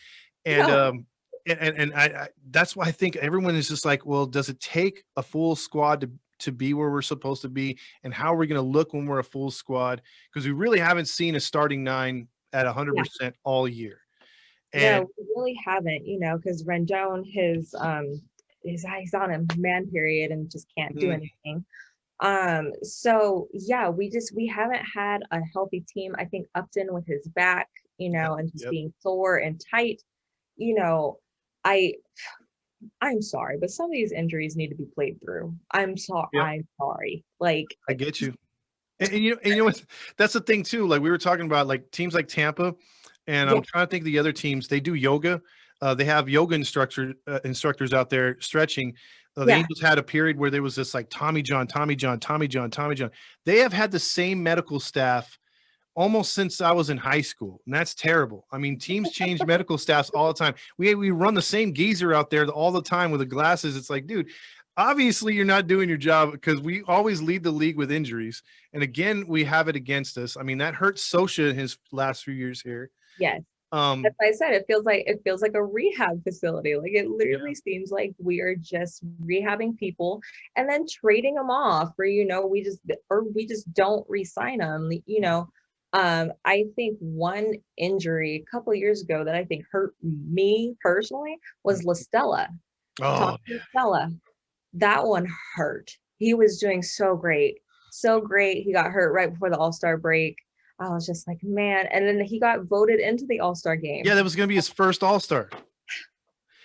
S1: And I that's why I think everyone is just like, well, does it take a full squad to be where we're supposed to be, and how are we going to look when we're a full squad? Because we really haven't seen a starting 9 at 100% all year. And
S2: we really haven't, because Rendon he's on a man period and just can't do anything. So yeah, we haven't had a healthy team. I think Upton with his back, and just being sore and tight, I'm sorry, but some of these injuries need to be played through. I'm sorry. Yep. I'm sorry. Like,
S1: I get you. And you know what? That's the thing too. Like we were talking about, like teams like Tampa, and I'm trying to think of the other teams. They do yoga. They have yoga instructors out there stretching. The Angels had a period where there was this like Tommy John. They have had the same medical staff almost since I was in high school, and that's terrible. I mean, teams change medical staffs all the time. We run the same geezer out there all the time with the glasses. It's like, dude, obviously you're not doing your job, because we always lead the league with injuries. And again, we have it against us. I mean, that hurt Socha in his last few years here.
S2: Yes. As I said, it feels like a rehab facility. Like, it literally seems like we are just rehabbing people and then trading them off, or we just don't re-sign them. I think one injury a couple years ago that I think hurt me personally was LaStella.
S1: Oh,
S2: Talk to LaStella. That one hurt. He was doing so great. So great. He got hurt right before the All-Star break. I was just like, man. And then he got voted into the All-Star
S1: yeah,
S2: game.
S1: that was going to be his first All-Star.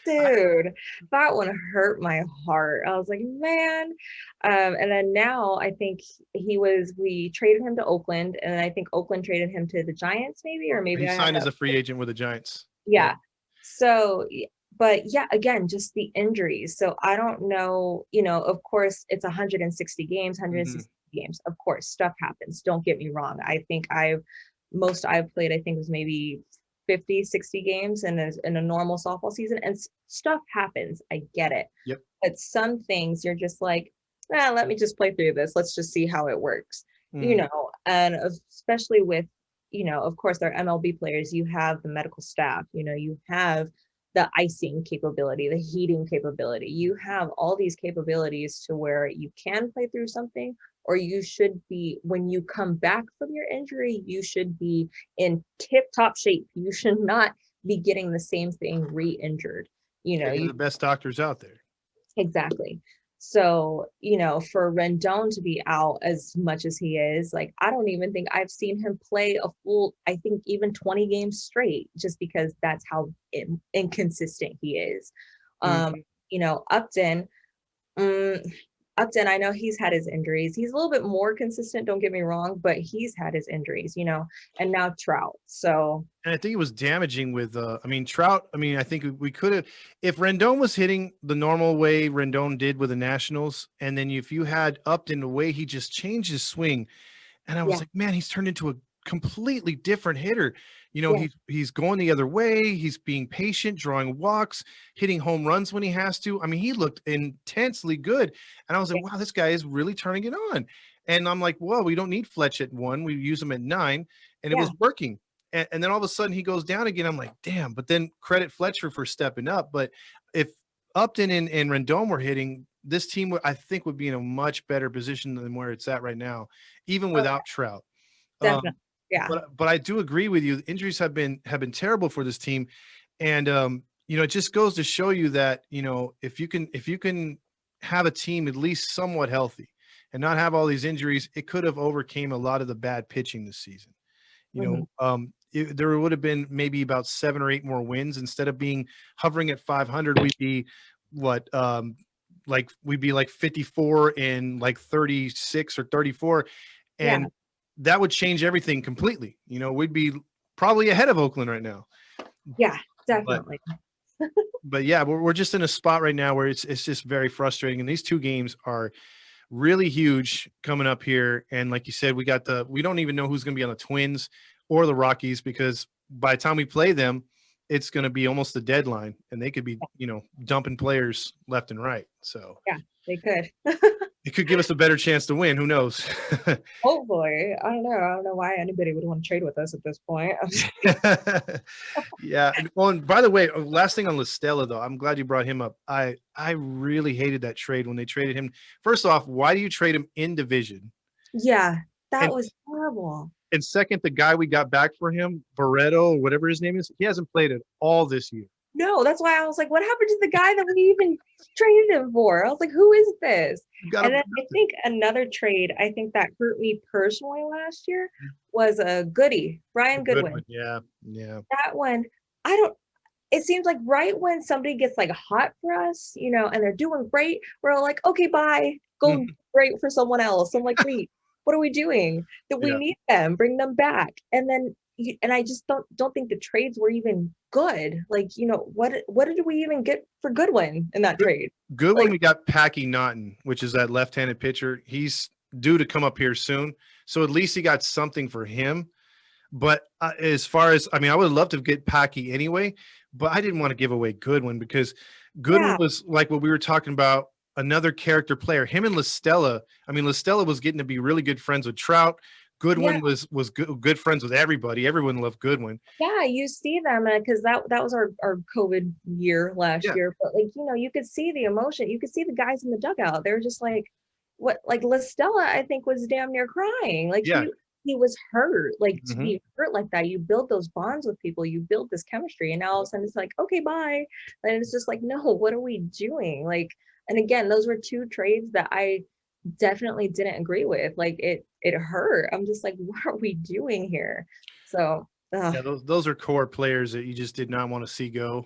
S2: Dude, that one hurt my heart. I was like, man. And then now I think we traded him to Oakland, and I think Oakland traded him to the Giants, maybe, or maybe
S1: He
S2: I have
S1: signed as
S2: that.
S1: a free agent with the Giants.
S2: Yeah. So, but yeah, again, just the injuries. So I don't know, of course, it's 160 games,
S1: Mhm.
S2: 160 games. Of course, stuff happens. Don't get me wrong. I think most I've played, I think was maybe 50, 60 games in a normal softball season, and stuff happens. I get it.
S1: Yep.
S2: But some things you're just like, let me just play through this. Let's just see how it works.
S1: Mhm.
S2: And especially with, of course, they're MLB players. You have the medical staff, you have the icing capability, the heating capability. You have all these capabilities to where you can play through something, or you should be, when you come back from your injury, you should be in tip-top shape. You should not be getting the same thing re-injured.
S1: Yeah, you're
S2: You
S1: the best doctors out there.
S2: Exactly. So, for Rendon to be out as much as he is, like, I don't even think I've seen him play a full, I think even 20 games straight, just because that's how inconsistent he is. Um,
S1: Mhm.
S2: Upton, mm, Upton, I know he's had his injuries. He's a little bit more consistent, don't get me wrong, but he's had his injuries, and now Trout. So,
S1: And I think it was damaging with, Trout. I think we could have, if Rendon was hitting the normal way Rendon did with the Nationals, and then if you had Upton, the way he just changed his swing, and I was
S2: yeah,
S1: like, man, he's turned into a completely different hitter.
S2: yeah,
S1: He's going the other way. He's being patient, drawing walks, hitting home runs when he has to. He looked intensely good. And I was
S2: yeah,
S1: like, wow, this guy is really turning it on. And I'm like, well, we don't need Fletch at 1. We use him at 9, and it
S2: yeah,
S1: was working. And then all of a sudden he goes down again. I'm like, damn. But then credit Fletcher for stepping up. But if Upton and Rendon were hitting, this team, I think, would be in a much better position than where it's at right now, even
S2: oh,
S1: without Trout.
S2: definitely.
S1: Um,
S2: Yeah,
S1: but I do agree with you. Injuries have been terrible for this team, and it just goes to show you that if you can have a team at least somewhat healthy and not have all these injuries, it could have overcame a lot of the bad pitching this season.
S2: mhm,
S1: There would have been maybe about 7 or 8 more wins instead of being hovering at 500. We'd be what we'd be like 54 and like 36 or 34,
S2: yeah.
S1: and that would change everything completely. We'd be probably ahead of Oakland right now.
S2: Yeah,
S1: But
S2: definitely.
S1: but yeah, we're just in a spot right now where it's just very frustrating. And these 2 games are really huge coming up here. And like you said, we don't even know who's going to be on the Twins or the Rockies, because by the time we play them, it's going to be almost the deadline, and they could be dumping players left and right. So
S2: Yeah, they could.
S1: it could give us a better chance to win. Who knows?
S2: Hopefully. I don't know. I don't know why anybody would want to trade with us at this point.
S1: Yeah. Well, and by the way, last thing on LaStella, though, I'm glad you brought him up. I really hated that trade when they traded him. First off, why do you trade him in division?
S2: Yeah, that
S1: And
S2: was horrible.
S1: and second, the guy we got back for him, Barreto, or whatever his name is, he hasn't played at all this year.
S2: No, that's why I was like, what happened to the guy that we even traded him for? I was like, who is this?
S1: You got
S2: And
S1: him
S2: then
S1: for
S2: I
S1: nothing.
S2: think another trade, I think that hurt me personally last year was a Goody, Brian
S1: Good one.
S2: Goodwin.
S1: Yeah. Yeah.
S2: That one, I don't, it seems like right when somebody gets like hot for us, and they're doing great, we're all like, okay, bye, go
S1: Mhm.
S2: great for someone else. I'm like, wait, what are we doing? That we
S1: Yeah.
S2: need them, bring them back. And then and I just don't think the trades were even good. Like, what did we even get for Goodwin in that
S1: Good,
S2: trade?
S1: good when
S2: Like,
S1: we got Packy Naughton, which is that left-handed pitcher. He's due to come up here soon. So at least he got something for him. But as far as, I would love to get Packy anyway, but I didn't want to give away Goodwin, because Goodwin
S2: yeah,
S1: was like what we were talking about, another character player. Him and LaStella. LaStella was getting to be really good friends with Trout.
S2: yeah,
S1: Goodwin was good friends with everybody. Everyone loved Goodwin.
S2: yeah. You see them because that was our COVID year last
S1: Yeah,
S2: year. But like, you could see the emotion. You could see the guys in the dugout. They were just like, what, like LaStella, I think, was damn near crying. Like
S1: yeah.
S2: he was hurt. Like, to
S1: Mhm.
S2: be hurt like that, you build those bonds with people, you build this chemistry, and now all of a sudden it's like, okay, bye. And it's just like, no, what are we doing? Like, and again, those were two trades that I definitely didn't agree with. Like, it hurt. I'm just like, what are we doing here? So,
S1: Yeah, those are core players that you just did not want to see go.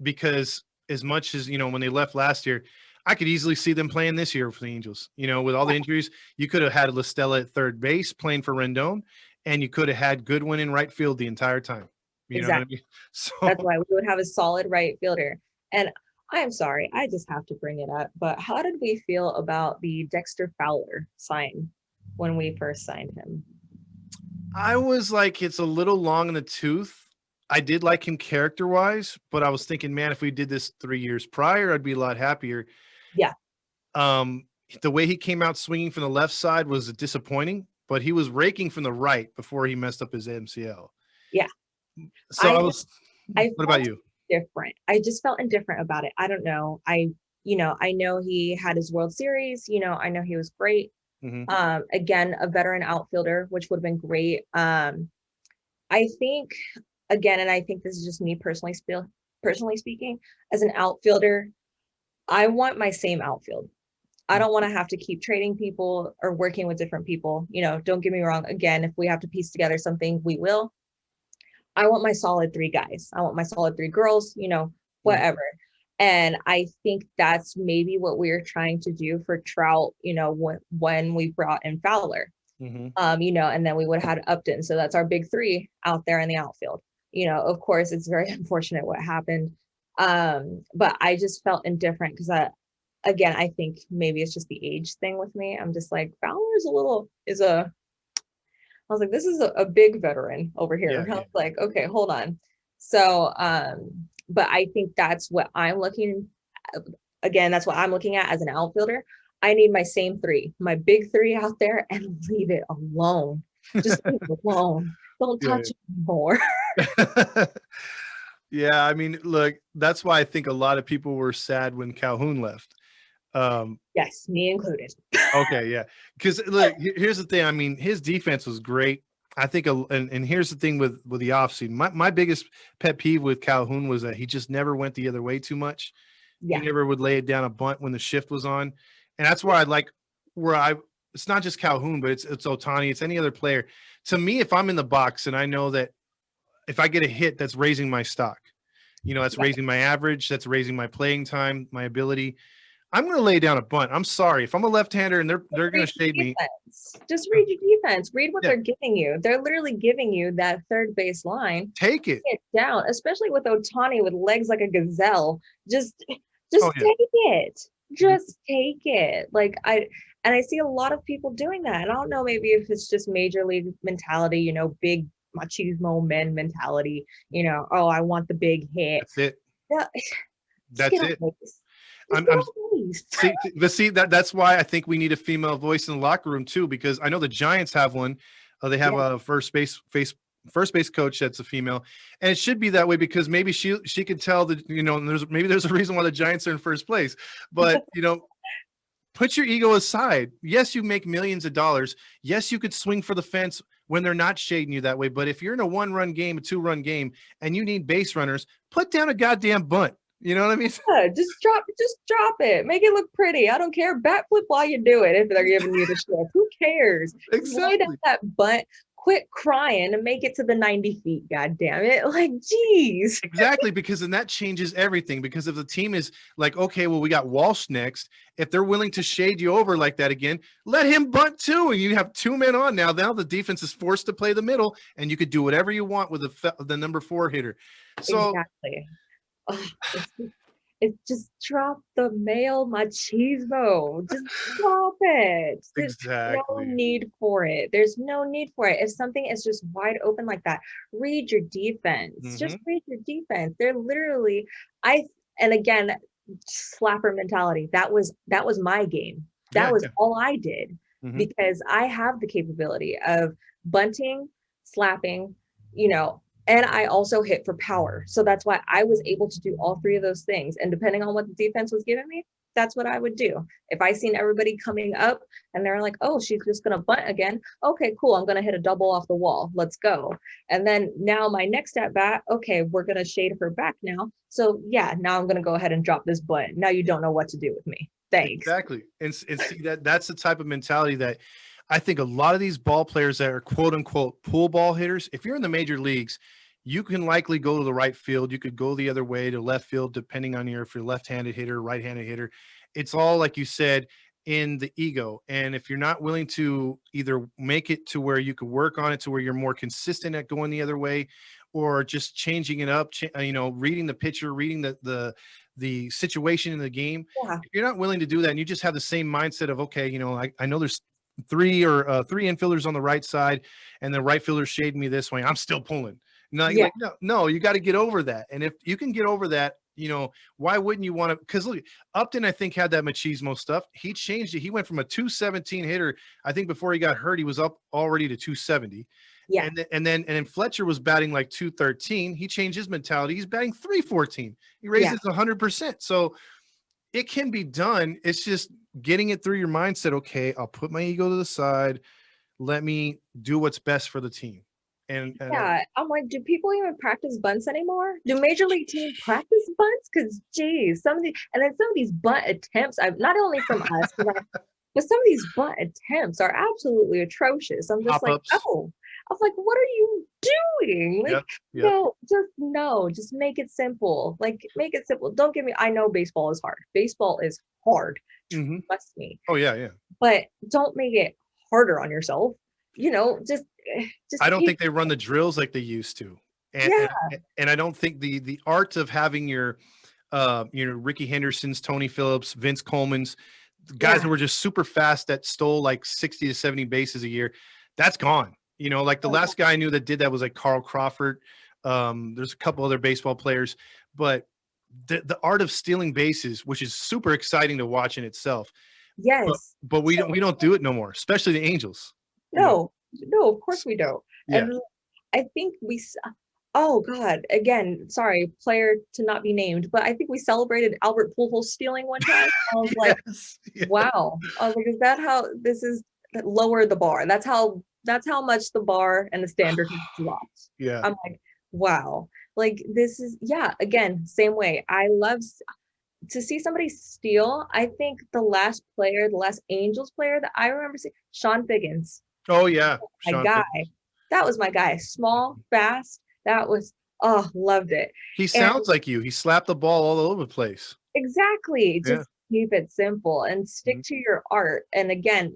S1: Because as much as when they left last year, I could easily see them playing this year for the Angels. With all the injuries, you could have had LaStella at third base playing for Rendon, and you could have had Goodwin in right field the entire time. You know what I
S2: exactly.
S1: mean? So
S2: That's why we would have a solid right fielder. And I am sorry, I just have to bring it up, but how did we feel about the Dexter Fowler sign when we first signed him?
S1: I was like, it's a little long in the tooth. I did like him character wise, but I was thinking, man, if we did this 3 years prior, I'd be a lot happier.
S2: Yeah.
S1: Um, the way he came out swinging from the left side was disappointing, but he was raking from the right before he messed up his MCL.
S2: Yeah.
S1: So
S2: I
S1: I
S2: just
S1: was.
S2: I
S1: What about
S2: felt
S1: you?
S2: different. I just felt indifferent about it. I don't know. I know he had his World Series, I know he was great.
S1: Hmm.
S2: Again, a veteran outfielder, which would have been great. I think again, and I think this is just me personally speaking, as an outfielder, I want my same outfield. I don't want to have to keep trading people or working with different people. Don't get me wrong. Again, if we have to piece together something, we will. I want my solid three guys. I want my solid three girls, whatever. And I think that's maybe what we're trying to do for Trout, when we brought in Fowler,
S1: Hmm.
S2: and then we would have had Upton. So that's our big three out there in the outfield. Of course, it's very unfortunate what happened. But I just felt indifferent because again, I think maybe it's just the age thing with me. I'm just like, Fowler I was like, this is a big veteran over here.
S1: Yeah,
S2: I
S1: yeah.
S2: was like, okay, hold on. So, but I think that's what I'm looking again, that's what I'm looking at as an outfielder. I need my same three, my big three out there, and leave it alone. Just leave it alone. Don't
S1: Yeah,
S2: touch it anymore.
S1: yeah. Yeah, I mean, look, that's why I think a lot of people were sad when Calhoun left.
S2: Yes, me included.
S1: Okay, yeah. Because look, here's the thing. I mean, his defense was great. I think, and here's the thing with the offseason. My biggest pet peeve with Calhoun was that he just never went the other way too much. He
S2: Yeah.
S1: never would lay it down a bunt when the shift was on, and that's where I like where I. It's not just Calhoun, but it's Otani. It's any other player. To me, if I'm in the box and I know that if I get a hit, that's raising my stock. That's
S2: Right.
S1: raising my average. That's raising my playing time, my ability. I'm going to lay down a bunt. I'm sorry if I'm a left-hander and they're going
S2: Read
S1: to
S2: your
S1: shade me.
S2: defense. Just read your defense. Read what
S1: Yeah,
S2: they're giving you. They're literally giving you that third base line.
S1: take it.
S2: It down, especially with Otani with legs like a gazelle. Just
S1: Oh
S2: just
S1: yeah.
S2: take it.
S1: Mhm.
S2: Just take it. Like I see a lot of people doing that. And I don't know, maybe if it's just major league mentality, big machismo men mentality, oh, I want the big hit.
S1: That's it.
S2: Yeah, just get
S1: That's
S2: on
S1: it.
S2: base. Just get
S1: I'm
S2: on base.
S1: see that's why I think we need a female voice in the locker room too, because I know the Giants have one. They have
S2: Yeah.
S1: a first base coach that's a female, and it should be that way because maybe she could tell that there's a reason why the Giants are in first place, but put your ego aside. Yes, you make millions of dollars. Yes, you could swing for the fence when they're not shading you that way. But if you're in a 1-run game, a 2-run game, and you need base runners, put down a goddamn bunt. You know what I mean?
S2: Yeah, just drop it. Make it look pretty. I don't care. Bat flip while you do it if they're giving you the shift. Who cares? Just lay down
S1: Exactly.
S2: that butt, quit crying, and make it to the 90 feet. God damn it. Like, geez.
S1: Exactly, because then that changes everything. Because if the team is like, okay, well, we got Walsh next. If they're willing to shade you over like that again, let him bunt too, and you have 2 men on now. Now the defense is forced to play the middle, and you could do whatever you want with the number 4 hitter. So
S2: Exactly. Ugh, it's just drop the male machismo. Just drop it. There's no
S1: exactly.
S2: need for it. There's no need for it. If something is just wide open like that, read your defense. Just
S1: Hmm.
S2: read your defense. They're literally, and again, slapper mentality. That was my game. That
S1: Yeah,
S2: was
S1: yeah.
S2: all I did
S1: Hmm.
S2: because I have the capability of bunting, slapping, you know, And I also hit for power. So that's why I was able to do all three of those things. And depending on what the defense was giving me, that's what I would do. If I seen everybody coming up and they're like, oh, she's just going to bunt again. Okay, cool. I'm going to hit a double off the wall. Let's go. And then now my next at bat, okay, we're going to shade her back now. So yeah, now I'm going to go ahead and drop this bunt. Now you don't know what to do with me. Thanks.
S1: Exactly. And see that's the type of mentality that I think a lot of these ball players that are quote unquote pool ball hitters, if you're in the major leagues, you can likely go to the right field. You could go the other way to left field, depending on if you're left-handed hitter, right-handed hitter. It's all, like you said, in the ego. And if you're not willing to either make it to where you could work on it to where you're more consistent at going the other way, or just changing it up, reading the pitcher, reading the situation in the game.
S2: Yeah.
S1: If you're not willing to do that and you just have the same mindset of, okay, I know there's three infielders on the right side and the right fielder shading me this way, I'm still pulling. No,
S2: Yeah.
S1: no, you got to get over that. And if you can get over that, why wouldn't you want to? Because look, Upton, I think, had that machismo stuff. He changed it. He went from a 217 hitter. I think before he got hurt, he was up already to 270.
S2: Yeah.
S1: And then Fletcher was batting like 213. He changed his mentality. He's batting 314. He raises 100%. So it can be done. It's just getting it through your mindset. Okay, I'll put my ego to the side. Let me do what's best for the team. And
S2: yeah, I'm like, do people even practice bunts anymore? Do major league teams practice bunts? Because geez, some of these bunt attempts, not only from us, but some of these bunt attempts are absolutely atrocious. I'm just
S1: pop-ups.
S2: like, oh, I was like, what are you doing? Like, no, just make it simple. Like, make it simple. Don't give me. I know baseball is hard. Baseball is hard. Trust me.
S1: Oh yeah.
S2: But don't make it harder on yourself. Just
S1: I don't think they run the drills like they used to. And I don't think the art of having your Ricky Henderson's, Tony Phillips, Vince Coleman's, guys that were just super fast that stole like 60 to 70 bases a year, that's gone. Like the last guy I knew that did that was like Carl Crawford. There's a couple other baseball players, but the art of stealing bases, which is super exciting to watch in itself.
S2: Yes.
S1: But we don't do it no more, especially the Angels.
S2: No, of course we don't.
S1: Yeah.
S2: And I think oh God, again, sorry, player to not be named, but I think we celebrated Albert Pujols stealing one time. I was like, wow. I was like, is that how this is lower the bar? That's how much the bar and the standard has dropped.
S1: Yeah.
S2: I'm like, wow. Like this is, again, same way. I love to see somebody steal. I think the last Angels player that I remember seeing, Sean Figgins.
S1: Oh yeah.
S2: My guy. That was my guy. Small, fast. That was, loved it.
S1: He sounds like you. He slapped the ball all over the place.
S2: Exactly. Just keep it simple and stick to your art. And again,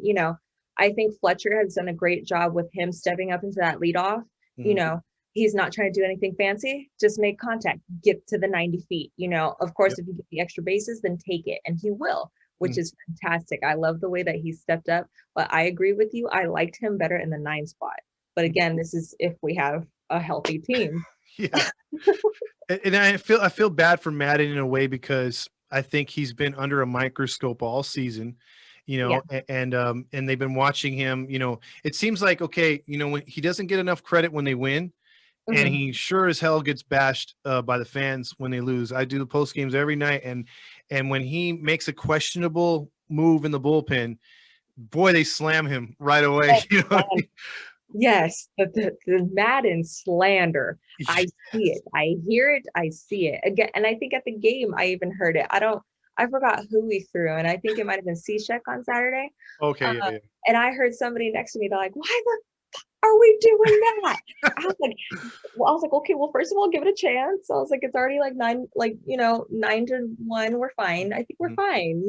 S2: I think Fletcher has done a great job with him stepping up into that leadoff. He's not trying to do anything fancy. Just make contact, get to the 90 feet. Of course, if you get the extra bases, then take it. And he will, which is fantastic. I love the way that he stepped up. But I agree with you. I liked him better in the 9 spot. But again, this is if we have a healthy team.
S1: Yeah. And I feel bad for Madden in a way because I think he's been under a microscope all season, and they've been watching him. It seems like, okay, when he doesn't get enough credit when they win, and he sure as hell gets bashed by the fans when they lose. I do the post games every night, and when he makes a questionable move in the bullpen, boy, they slam him right away.
S2: Yes, the Madden slander. I see it. I hear it. I see it again. And I think at the game, I even heard it. I forgot who we threw, and I think it might have been C-Check on Saturday.
S1: Okay.
S2: And I heard somebody next to me. They're like, "Why the fuck are we doing that?" I was like, okay, well, first of all, give it a chance. I was like, it's already like 9-1. We're fine. I think we're fine.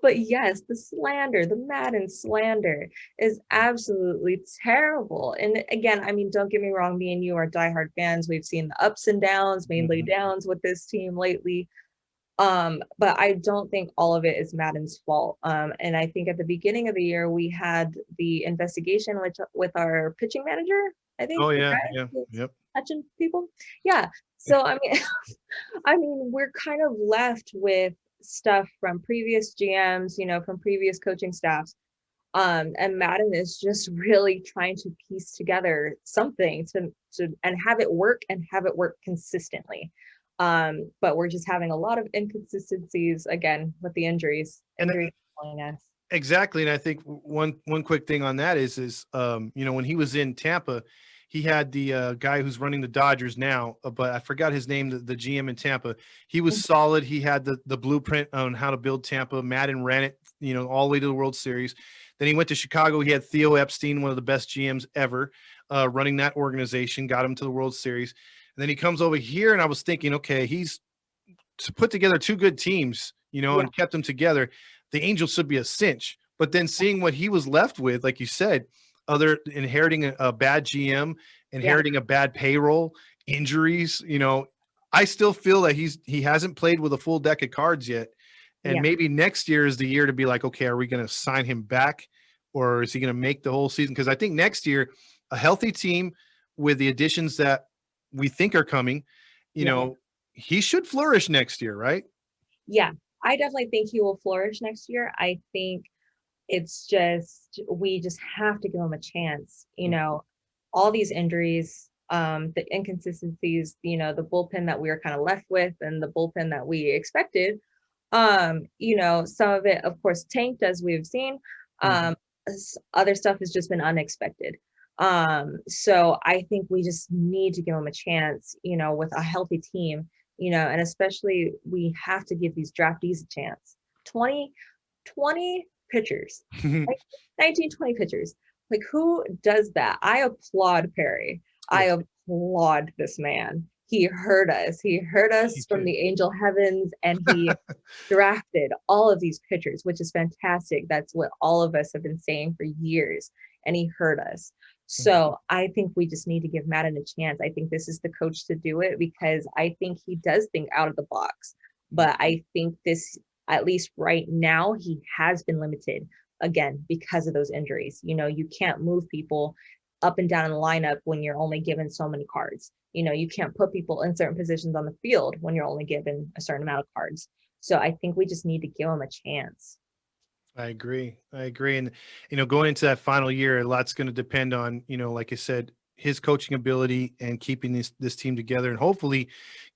S2: But yes, the Madden slander is absolutely terrible. And again, I mean, don't get me wrong, me and you are diehard fans. We've seen the ups and downs, mainly downs with this team lately. But I don't think all of it is Madden's fault. And I think at the beginning of the year, we had the investigation with our pitching manager, I think.
S1: Oh yeah, yep.
S2: Touching people. Yeah. So I mean, we're kind of left with stuff from previous GMs, from previous coaching staffs. And Madden is just really trying to piece together something to and have it work consistently. But we're just having a lot of inconsistencies again with the injuries.
S1: And
S2: Injuries killing us.
S1: exactly, and I think one quick thing on that is you know, when he was in Tampa, he had the guy who's running the Dodgers now, but I forgot his name, the GM in Tampa. He was solid. He had the blueprint on how to build Tampa. Madden ran it, you know, all the way to the World Series. Then he went to Chicago. He had Theo Epstein, one of the best GMs ever, running that organization, got him to the World Series. And then he comes over here, and I was thinking, okay, he's put together two good teams, you know,
S2: Yeah.
S1: and kept them together. The Angels should be a cinch. But then seeing what he was left with, like you said, other inheriting a bad GM,
S2: Yeah.
S1: inheriting a bad payroll, injuries, you know, I still feel that he hasn't played with a full deck of cards yet. And
S2: Yeah.
S1: maybe next year is the year to be like, okay, are we going to sign him back, or is he going to make the whole season? Because I think next year, a healthy team with the additions that we think are coming, you
S2: Yeah.
S1: know, he should flourish next year, right?
S2: Yeah. I definitely think he will flourish next year. I think it's just we just have to give him a chance. You know, all these injuries, the inconsistencies, you know, the bullpen that we were kind of left with and the bullpen that we expected. You know, some of it, of course, tanked as we've seen.
S1: Mhm.
S2: Other stuff has just been unexpected. So I think we just need to give him a chance, you know, with a healthy team, you know, and especially we have to give these draftees a chance. 20 pitchers, like 19, 20 pitchers. Like, who does that? I applaud Perry. I
S1: Yeah,
S2: applaud this man. He heard us. He heard
S1: he
S2: us from
S1: did.
S2: the angel heavens, and he drafted all of these pitchers, which is fantastic. That's what all of us have been saying for years, and he heard us.
S1: Mhm.
S2: So I think we just need to give Madden a chance. I think this is the coach to do it because I think he does think out of the box. But I think this, at least right now, he has been limited again because of those injuries. You know, you can't move people up and down in the lineup when you're only given so many cards. You know, you can't put people in certain positions on the field when you're only given a certain amount of cards. So I think we just need to give him a chance.
S1: I agree. I agree. And, you know, going into that final year, a lot's going to depend on, you know, like I said, his coaching ability and keeping this team together, and hopefully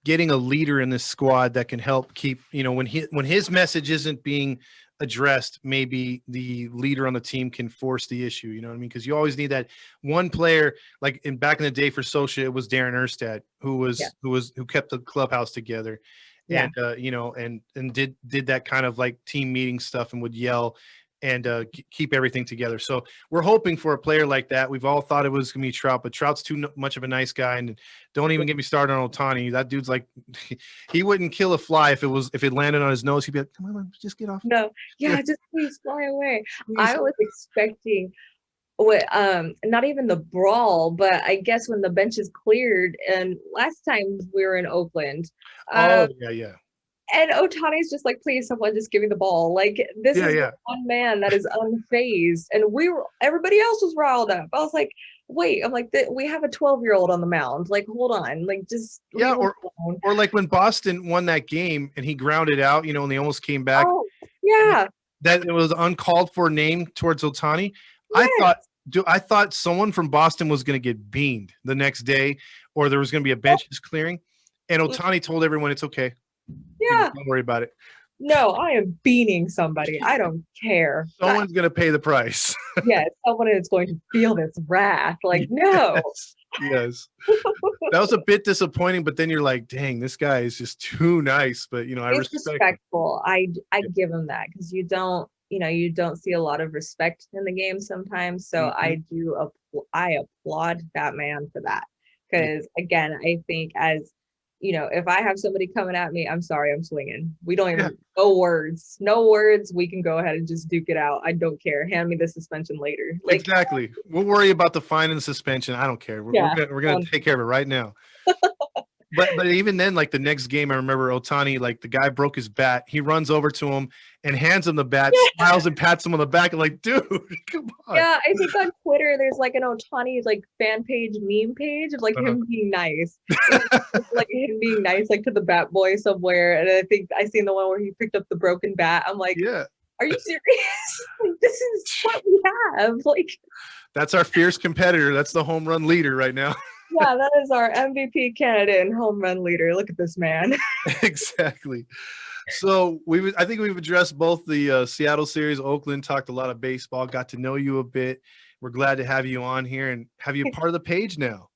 S1: getting a leader in this squad that can help keep, you know, when his message isn't being addressed, maybe the leader on the team can force the issue. You know what I mean? Because you always need that one player, like in back in the day for Socia, it was Darren Erstad
S2: Yeah.
S1: who kept the clubhouse together,
S2: Yeah.
S1: and you know, and did that kind of like team meeting stuff and would yell and keep everything together. So we're hoping for a player like that. We've all thought it was gonna be Trout, but Trout's too much of a nice guy. And don't even get me started on Otani. That dude's like, he wouldn't kill a fly if it landed on his nose. He'd be like, come on, just get off.
S2: No. Yeah, just please fly away.
S1: Please.
S2: I was expecting what not even the brawl, but I guess when the bench is cleared, and last time we were in Oakland,
S1: Oh yeah, yeah,
S2: and Otani's just like, please, someone just give me the ball. Like, this
S1: yeah,
S2: is the
S1: yeah.
S2: one man that is unfazed, and everybody else was riled up. I was like, wait, I'm like, we have a 12-year-old on the mound. Like, hold on, like, just
S1: Yeah,
S2: leave him alone.
S1: or like when Boston won that game and he grounded out, you know, and they almost came back.
S2: Oh, yeah,
S1: That it was uncalled for name towards Otani. I
S2: yes,
S1: thought, I thought someone from Boston was going to get beamed the next day, or there was going to be a benches clearing, and Otani told everyone it's okay.
S2: yeah.
S1: Don't worry about it.
S2: No, I am beaning somebody. I don't care.
S1: Someone's going to pay the price.
S2: Yes, someone is going to feel this wrath. Like, no.
S1: Yes, yes. That was a bit disappointing, but then you're like, dang, this guy is just too nice. But you know, I
S2: It's
S1: respect him.
S2: respectful. I
S1: Yeah.
S2: give him that because you don't see a lot of respect in the game sometimes. So
S1: Mhm.
S2: I applaud that man for that.
S1: Yeah.
S2: Because again, I think as you know, if I have somebody coming at me, I'm sorry, I'm swinging. We don't
S1: Yeah.
S2: even no words, no words. We can go ahead and just duke it out. I don't care. Hand me the suspension later. Like,
S1: Exactly. We'll worry about the fine and the suspension. I don't care.
S2: yeah.
S1: We're gonna take care of it right now. But even then, like the next game, I remember Otani, like the guy broke his bat. He runs over to him and hands him the bat, smiles and pats him on the back, and like, dude, come on.
S2: Yeah, I think on Twitter there's like an Otani like fan page, meme page of like
S1: Uh-huh.
S2: him being nice. Like him being nice like to the bat boy somewhere. And I think I seen the one where he picked up the broken bat. I'm like,
S1: Yeah.
S2: are you serious? Like, this is what we have. Like,
S1: That's our fierce competitor. That's the home run leader right now.
S2: yeah, that is our MVP candidate and home run leader. Look at this man.
S1: Exactly. So I think we've addressed both the Seattle series, Oakland, talked a lot of baseball, got to know you a bit. We're glad to have you on here and have you part of the page now.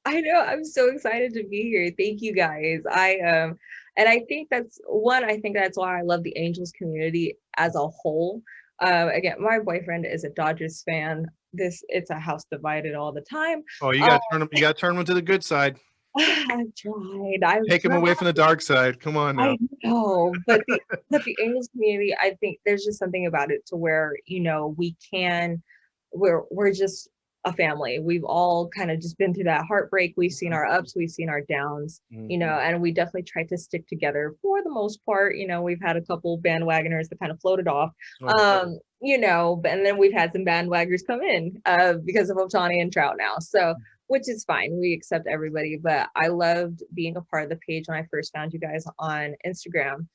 S2: I know. I'm so excited to be here. Thank you guys. And I think I think that's why I love the Angels community as a whole. Again, my boyfriend is a Dodgers fan. It's a house divided all the time.
S1: Oh, you
S2: Uh,
S1: got to turn them. You got to turn them to the good side.
S2: I've
S1: Take them away from the dark side. Come on now.
S2: I know, but the English community, I think there's just something about it to where, we're just a family. We've all kind of just been through that heartbreak. We've seen our ups, we've seen our downs, and we definitely try to stick together for the most part. We've had a couple bandwagoners that kind of floated off. And then we've had some bandwagoners come in because of Otani and Trout now. So, which is fine. We accept everybody, but I loved being a part of the page when I first found you guys on Instagram.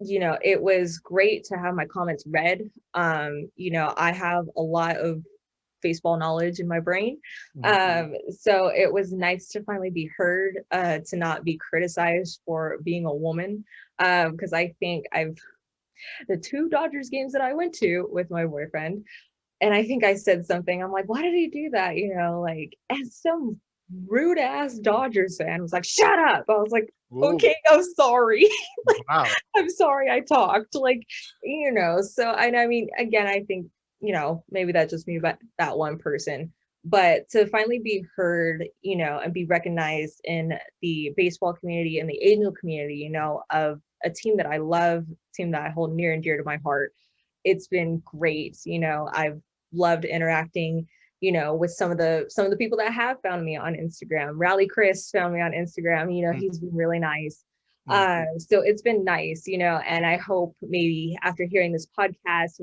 S2: It was great to have my comments read. I have a lot of baseball knowledge in my brain. So it was nice to finally be heard, to not be criticized for being a woman. Because I think the 2 Dodgers games that I went to with my boyfriend, and I think I said something, I'm like, why did he do that? And some rude ass Dodgers fan was like, shut up. I was like, okay, I'm sorry.
S1: Wow.
S2: I'm sorry I talked. So, and I mean, again, I think, maybe that's just me, about that one person. But to finally be heard, and be recognized in the baseball community and the angel community, of a team that I love, team that I hold near and dear to my heart, it's been great. I've loved interacting, with some of the people that have found me on Instagram. Rally Chris found me on Instagram. He's been really nice. So it's been nice, and I hope maybe after hearing this podcast,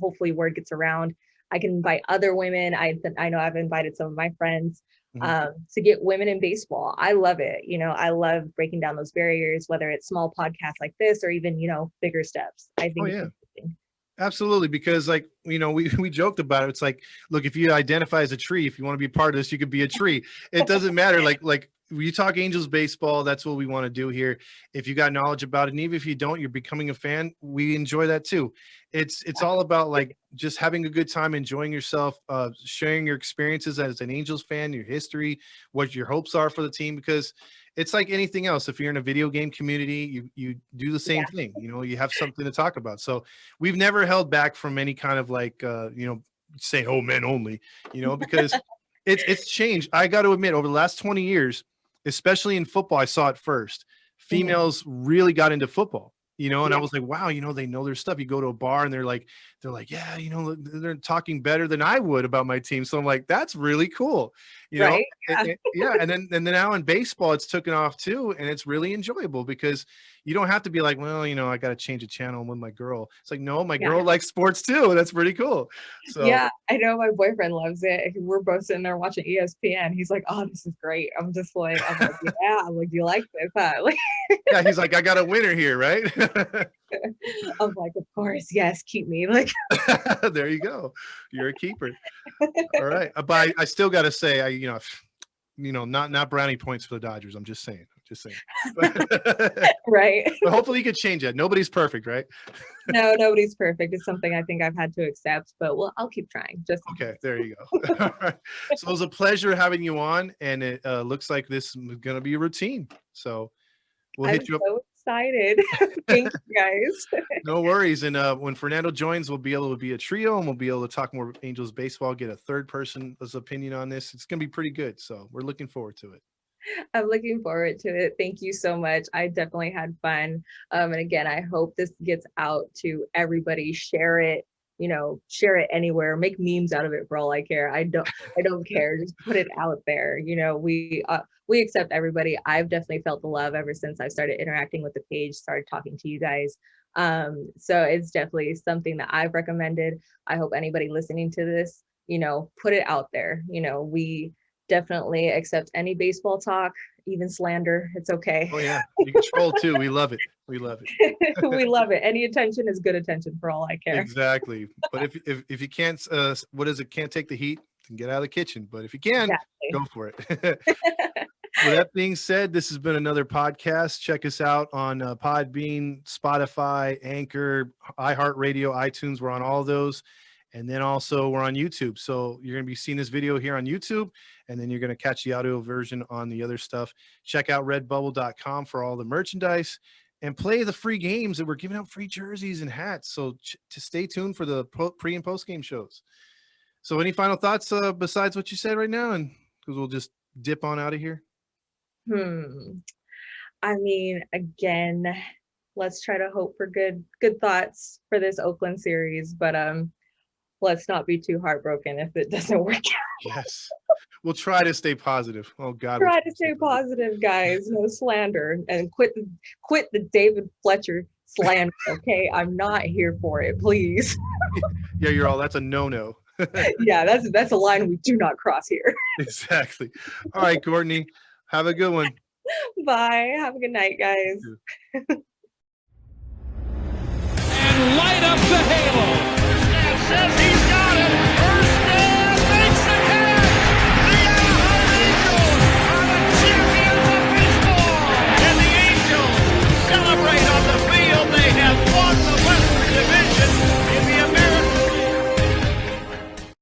S2: hopefully word gets around. I can invite other women. I know I've invited some of my friends to get women in baseball. I love it. I love breaking down those barriers, whether it's small podcasts like this or even, bigger steps. I think it's interesting.
S1: Absolutely, because we joked about it. It's like, look, if you identify as a tree, if you want to be part of this, you could be a tree. It doesn't matter. Like we talk Angels baseball, that's what we want to do here. If you got knowledge about it, and even if you don't, you're becoming a fan, we enjoy that too. It's all about like just having a good time, enjoying yourself, sharing your experiences as an Angels fan, your history, what your hopes are for the team, because it's like anything else. If you're in a video game community, you do the same thing. You have something to talk about. So we've never held back from any kind of like, say, oh, men only, because it's changed. I got to admit, over the last 20 years, especially in football, I saw it first. Females really got into football, and I was like, wow, they know their stuff. You go to a bar and they're like, yeah, they're talking better than I would about my team. So I'm like, that's really cool.
S2: Right?
S1: Yeah. And then now in baseball, it's taken off too. And it's really enjoyable because you don't have to be like, well, I got to change a channel with my girl. It's like, no, my girl likes sports too. That's pretty cool. So
S2: yeah, I know my boyfriend loves it. We're both sitting there watching ESPN. He's like, oh, this is great. I'm like, yeah. I'm like, do you like this? Huh? Like,
S1: yeah, he's like, I got a winner here, right?
S2: I'm like, of course, yes, keep me. Like,
S1: there you go. You're a keeper. All right. But I still got to say, not brownie points for the Dodgers. I'm just saying.
S2: Right.
S1: But hopefully you could change that. Nobody's perfect, right?
S2: No, nobody's perfect. It's something I think I've had to accept, but I'll keep trying.
S1: Okay, there you go. All right. So it was a pleasure having you on, and it looks like this is going to be a routine. So we'll hit you up.
S2: So excited. Thank you guys.
S1: No worries. And when Fernando joins, we'll be able to be a trio, and we'll be able to talk more Angels baseball, get a third person's opinion on this. It's going to be pretty good. So we're looking forward to it.
S2: I'm looking forward to it. Thank you so much. I definitely had fun. And again, I hope this gets out to everybody. Share it, share it anywhere. Make memes out of it for all I care. I don't care. Just put it out there. We accept everybody. I've definitely felt the love ever since I started interacting with the page, started talking to you guys. So it's definitely something that I've recommended. I hope anybody listening to this, put it out there. Definitely accept any baseball talk, even slander. It's okay.
S1: Oh yeah, you can troll too. We love it. We love it.
S2: We love it. Any attention is good attention for all I care.
S1: Exactly. But if you can't, what is it? Can't take the heat, then get out of the kitchen. But if you can,
S2: Exactly.
S1: go for it. With that being said, this has been another podcast. Check us out on Podbean, Spotify, Anchor, iHeartRadio, iTunes. We're on all of those. And then also we're on YouTube. So you're going to be seeing this video here on YouTube, and then you're going to catch the audio version on the other stuff. Check out redbubble.com for all the merchandise and play the free games that we're giving out free jerseys and hats. So to stay tuned for the pre and post game shows. So any final thoughts besides what you said right now? And because we'll just dip on out of here.
S2: I mean, again, let's try to hope for good thoughts for this Oakland series, but let's not be too heartbroken if it doesn't work out.
S1: Yes. We'll try to stay positive. Oh God.
S2: Try to stay positive, guys. No slander, and quit the David Fletcher slander. Okay, I'm not here for it. Please.
S1: Yeah, you're all. That's a no-no.
S2: Yeah, that's a line we do not cross here.
S1: Exactly. All right, Courtney. Have a good one.
S2: Bye. Have a good night, guys.